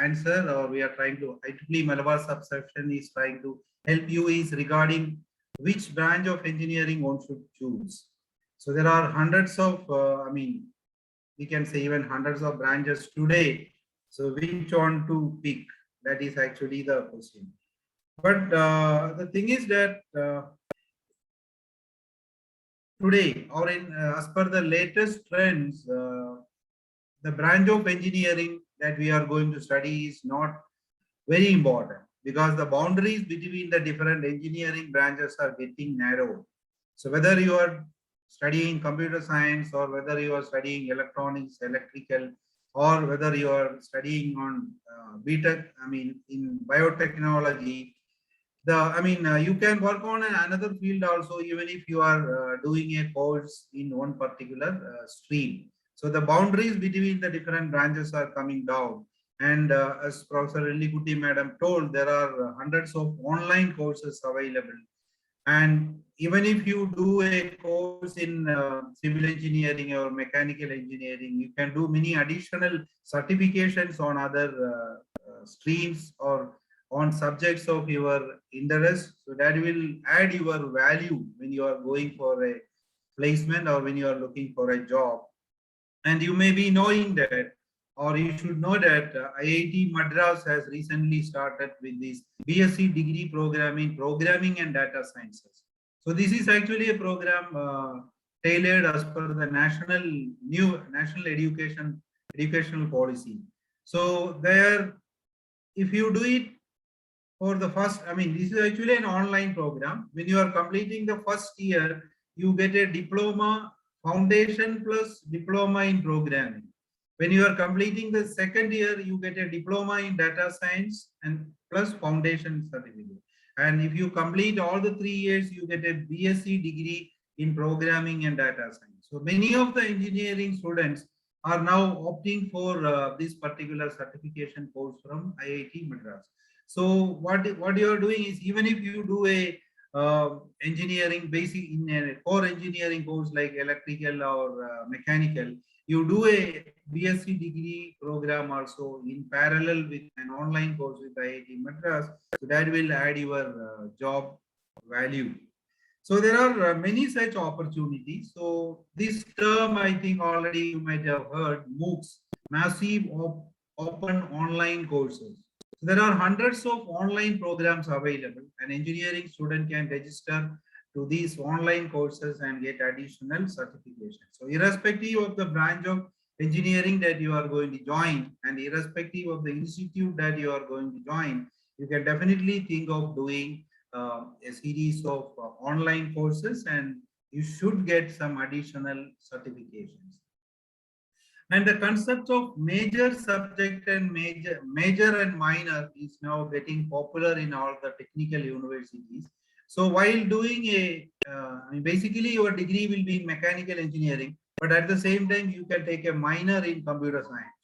answer, or we are trying to IEEE Malabar subsection is trying to help you, is regarding which branch of engineering one should choose. So there are hundreds of, we can say even hundreds of branches today. So which one to pick? That is actually the question. But the thing is that today, or as per the latest trends, the branch of engineering that we are going to study is not very important, because the boundaries between the different engineering branches are getting narrowed. So whether you are studying computer science, or whether you are studying electronics, electrical, or whether you are studying on BTech, in biotechnology, you can work on another field also, even if you are doing a course in one particular stream. So the boundaries between the different branches are coming down. And as Professor Illikutti Madam told, there are hundreds of online courses available. And even if you do a course in civil engineering or mechanical engineering, you can do many additional certifications on other streams or on subjects of your interest. So that will add your value when you are going for a placement or when you are looking for a job. And you may be knowing that, or you should know that IIT Madras has recently started with this BSc degree program in programming and data sciences. So this is actually a program tailored as per the new national educational policy. So there, if you do it for the first, this is actually an online program. When you are completing the first year, you get a diploma, foundation plus diploma in programming. When you are completing the second year, you get a diploma in data science and plus foundation certificate. And if you complete all the 3 years, you get a BSc degree in programming and data science. So many of the engineering students are now opting for this particular certification course from IIT Madras. So what you are doing is, even if you do a engineering basic in a core engineering course like electrical or mechanical, you do a BSc degree program also in parallel with an online course with IIT Madras. So that will add your job value. So there are many such opportunities. So this term, I think already you might have heard, MOOCs, massive open online courses. So there are hundreds of online programs available. An engineering student can register to these online courses and get additional certification. So irrespective of the branch of engineering that you are going to join and irrespective of the institute that you are going to join, you can definitely think of doing a series of online courses, and you should get some additional certifications. And the concept of major subject and major and minor is now getting popular in all the technical universities. So while doing basically your degree will be in mechanical engineering, but at the same time you can take a minor in computer science,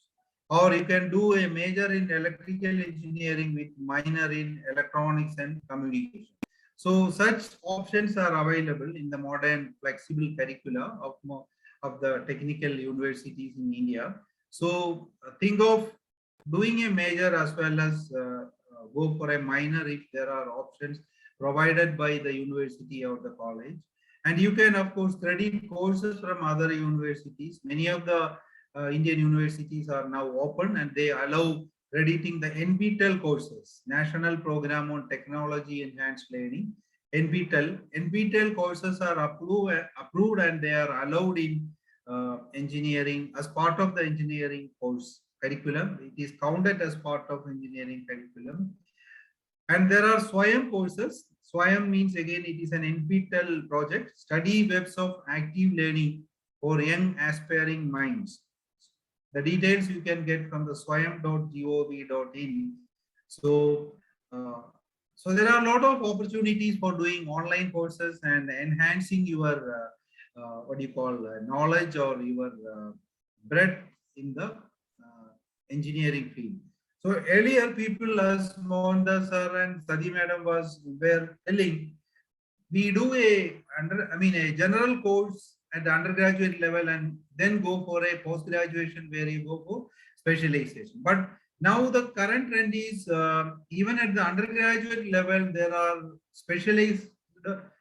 or you can do a major in electrical engineering with minor in electronics and communication. So such options are available in the modern flexible curricula of the technical universities in India. So think of doing a major as well as go for a minor if there are options provided by the university or the college. And you can, of course, credit courses from other universities. Many of the Indian universities are now open and they allow crediting the NPTEL courses, National Program on Technology Enhanced Learning. NPTEL courses are approved and they are allowed in engineering as part of the engineering course curriculum. It is counted as part of engineering curriculum. And there are SWAYAM courses. SWAYAM means, again, it is an NPTEL project, study webs of active learning for young aspiring minds. The details you can get from the swayam.gov.in. So there are a lot of opportunities for doing online courses and enhancing your knowledge or your breadth in the engineering field. So earlier people as Mohandas sir and Sadi madam were telling, we do a general course at the undergraduate level and then go for a post-graduation where you go for specialization. But now the current trend is even at the undergraduate level, there are specialized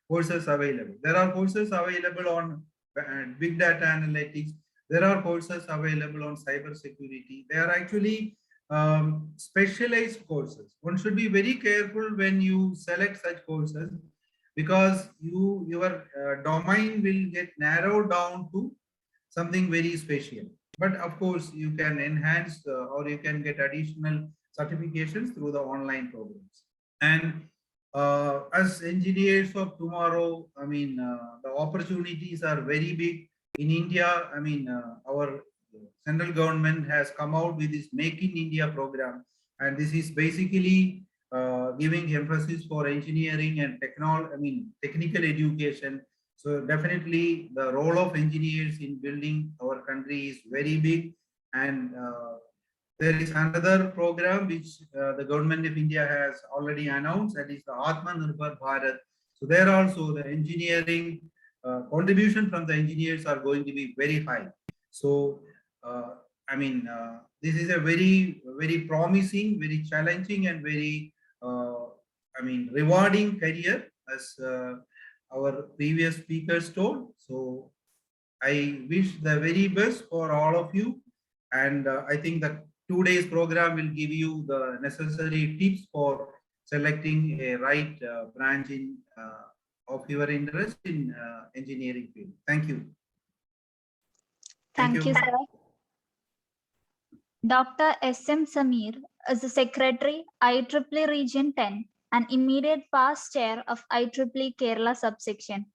courses available. There are courses available on big data analytics. There are courses available on cyber security. They are actually specialized courses. One should be very careful when you select such courses, because your domain will get narrowed down to something very special. But of course, you can enhance or you can get additional certifications through the online programs. And as engineers of tomorrow, the opportunities are very big in India. Our central government has come out with this Make in India program, and this is basically giving emphasis for engineering and technical education. So definitely the role of engineers in building our country is very big. And there is another program which the government of India has already announced, that is the Atmanirbhar Bharat. So there also the engineering contribution from the engineers are going to be very high. So this is a very, very promising, very challenging, and very rewarding career, as our previous speakers told. So I wish the very best for all of you, and I think that 2 days program will give you the necessary tips for selecting a right branch in of your interest in engineering field. Thank you. Thank you, sir. Dr. S.M. Samir is the Secretary, IEEE Region 10, and immediate past chair of IEEE Kerala subsection.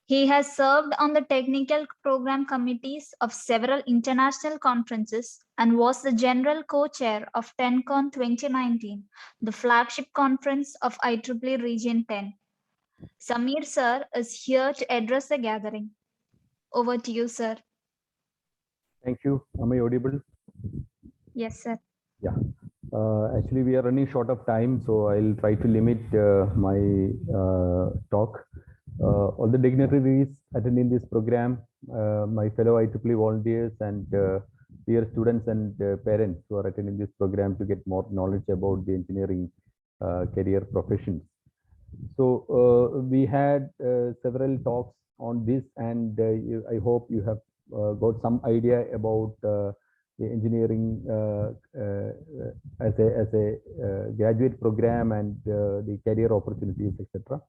He has served on the technical program committees of several international conferences and was the general co-chair of TenCon 2019, the flagship conference of IEEE Region 10. Samir sir is here to address the gathering. Over to you, sir. Thank you. Am I audible? Yes, sir. Yeah. Actually, we are running short of time, so I'll try to limit my talk. All the dignitaries attending this program, my fellow IEEE volunteers, and dear students and parents who are attending this program to get more knowledge about the engineering career professions. So we had several talks on this, and I hope you have got some idea about the engineering as a graduate program and the career opportunities, etc.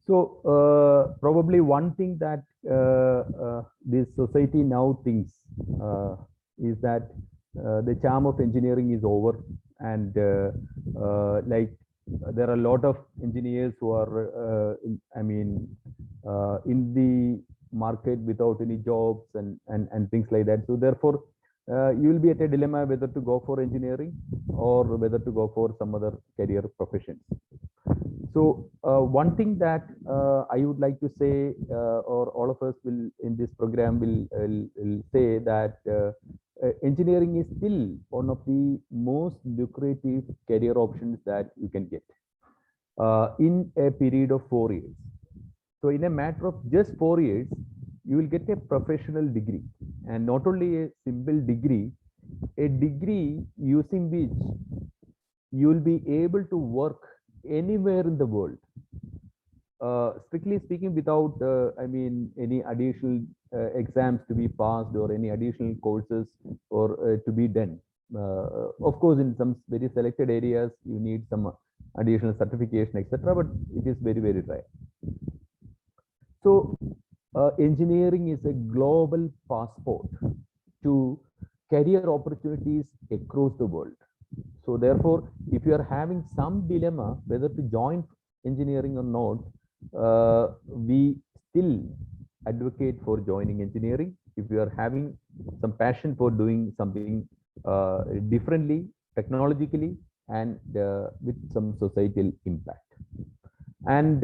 So probably one thing that this society now thinks is that the charm of engineering is over, and like there are a lot of engineers who are, in the market without any jobs and things like that. So therefore, you will be at a dilemma whether to go for engineering or whether to go for some other career professions. So one thing that I would like to say, or all of us will in this program will say that engineering is still one of the most lucrative career options that you can get in a period of 4 years. So in a matter of just 4 years, you will get a professional degree, and not only a simple degree, a degree using which you will be able to work anywhere in the world. Strictly speaking, without any additional exams to be passed or any additional courses or to be done. Of course, in some very selected areas, you need some additional certification, etc. But it is very, very rare. So engineering is a global passport to career opportunities across the world. So therefore, if you are having some dilemma whether to join engineering or not, we still advocate for joining engineering if you are having some passion for doing something differently, technologically, and with some societal impact. And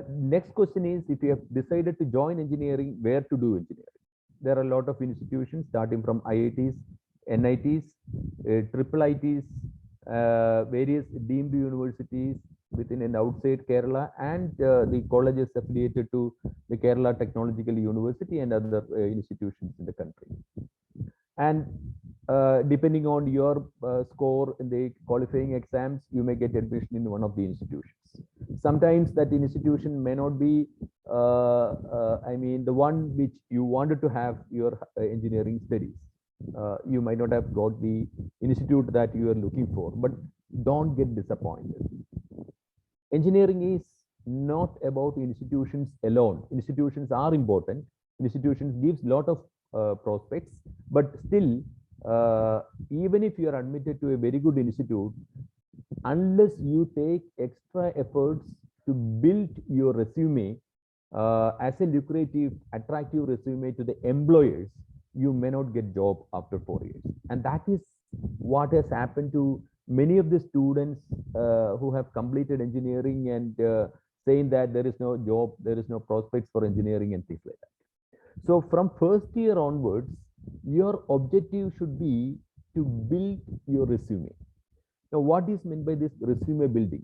next question is, if you have decided to join engineering, where to do engineering? There are a lot of institutions starting from IITs, NITs, triple ITs, various deemed universities within and outside Kerala, and the colleges affiliated to the Kerala Technological University and other institutions in the country. And depending on your score in the qualifying exams, you may get admission in one of the institutions. Sometimes that institution may not be, the one which you wanted to have your engineering studies. You might not have got the institute that you are looking for, but don't get disappointed. Engineering is not about institutions alone. Institutions are important. Institutions gives a lot of prospects, but still, even if you are admitted to a very good institute, unless you take extra efforts to build your resume as a lucrative, attractive resume to the employers, you may not get job after 4 years. And that is what has happened to many of the students who have completed engineering and saying that there is no job, there is no prospects for engineering and things like that. So from first year onwards, your objective should be to build your resume. Now, what is meant by this resume building?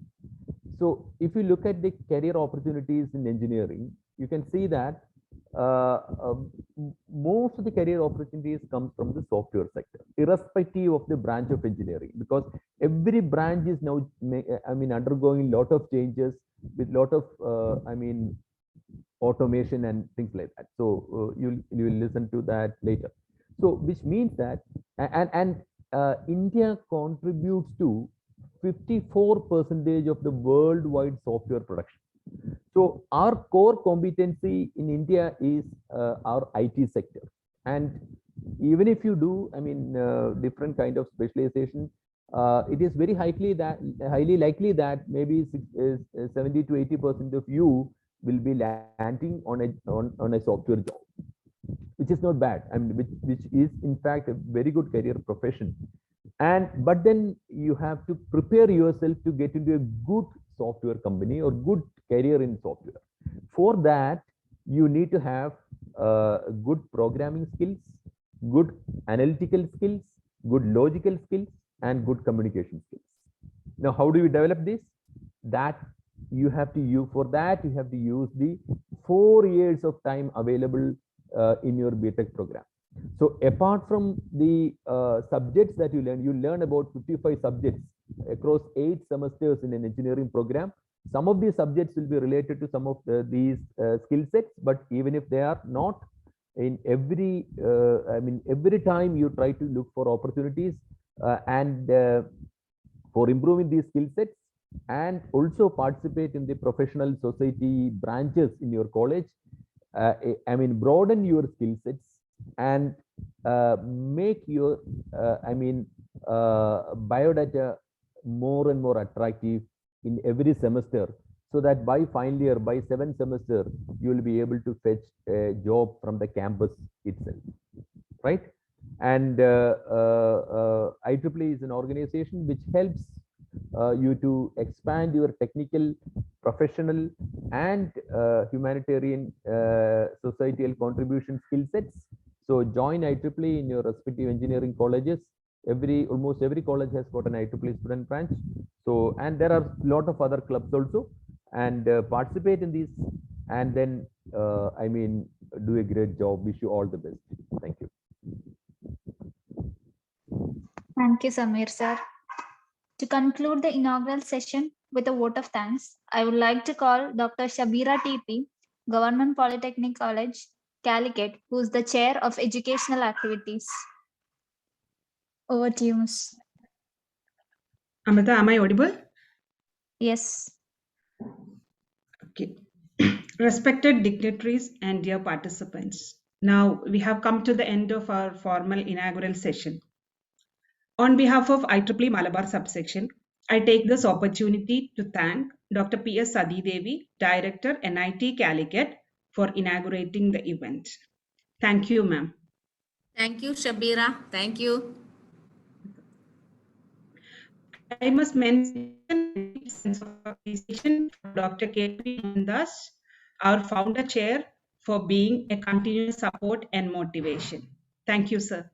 So if you look at the career opportunities in engineering, you can see that most of the career opportunities come from the software sector, irrespective of the branch of engineering, because every branch is now, undergoing a lot of changes with a lot of, automation and things like that. So you will listen to that later. So which means that, India contributes to 54% of the worldwide software production. So our core competency in India is our IT sector. And even if you do, different kind of specialization, it is very highly likely that maybe 70 to 80% of you will be landing on a software job, which is not bad. Which is in fact a very good career profession. But then you have to prepare yourself to get into a good software company or good career in software. For that, you need to have good programming skills, good analytical skills, good logical skills, and good communication skills. Now, how do you develop this? That you have to use the 4 years of time available in your BTech program. So apart from the subjects that you learn about 55 subjects across 8 semesters in an engineering program. Some of these subjects will be related to some of these skill sets, but even if they are not, in every, every time you try to look for opportunities and for improving these skill sets, and also participate in the professional society branches in your college. Broaden your skill sets and make your, biodata more and more attractive in every semester, so that by final year, by 7th semester, you will be able to fetch a job from the campus itself, right? And IEEE is an organization which helps you to expand your technical, professional, and humanitarian societal contribution skill sets. So join IEEE in your respective engineering colleges. Almost every college has got an IEEE student branch. So, and there are a lot of other clubs also, and participate in these, and then do a great job. Wish you all the best. Thank you. Thank you, Samir sir. To conclude the inaugural session with a vote of thanks, I would like to call Dr. Shabira TP, Government Polytechnic College, Calicut, who is the Chair of Educational Activities. Over to you, Ms. Amrita, am I audible? Yes. Okay. Respected dignitaries and dear participants, now we have come to the end of our formal inaugural session. On behalf of IEEE Malabar subsection, I take this opportunity to thank Dr. P.S. Sadidevi, Director, NIT Calicut, for inaugurating the event. Thank you, ma'am. Thank you, Shabira. Thank you. I must mention Dr. K.P. Mohandas, our founder chair, for being a continuous support and motivation. Thank you, sir.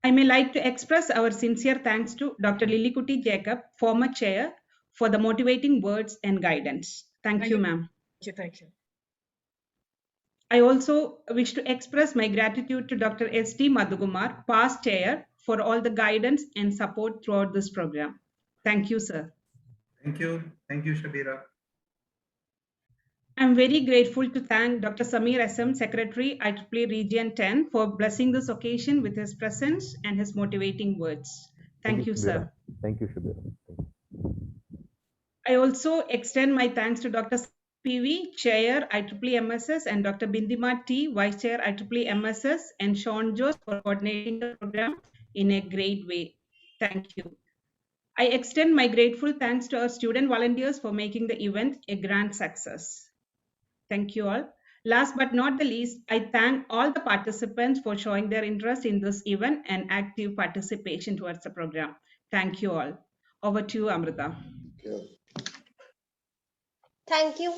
I may like to express our sincere thanks to Dr. Lilikuti Jacob, former chair, for the motivating words and guidance. Thank you, ma'am. Thank you. I also wish to express my gratitude to Dr. S.T. Madhugumar, past chair, for all the guidance and support throughout this program. Thank you, sir. Thank you. Thank you, Shabira. I'm very grateful to thank Dr. Samir SM, Secretary, IEEE Region 10, for blessing this occasion with his presence and his motivating words. Thank you, sir. Thank you, Shabira. I also extend my thanks to Dr. PV, Chair, IEEE MSS, and Dr. Bindima T, Vice Chair, IEEE MSS, and Sean Jones for coordinating the program in a great way. Thank you. I extend my grateful thanks to our student volunteers for making the event a grand success. Thank you all. Last but not the least, I thank all the participants for showing their interest in this event and active participation towards the program. Thank you all. Over to you, Amrita. Thank you.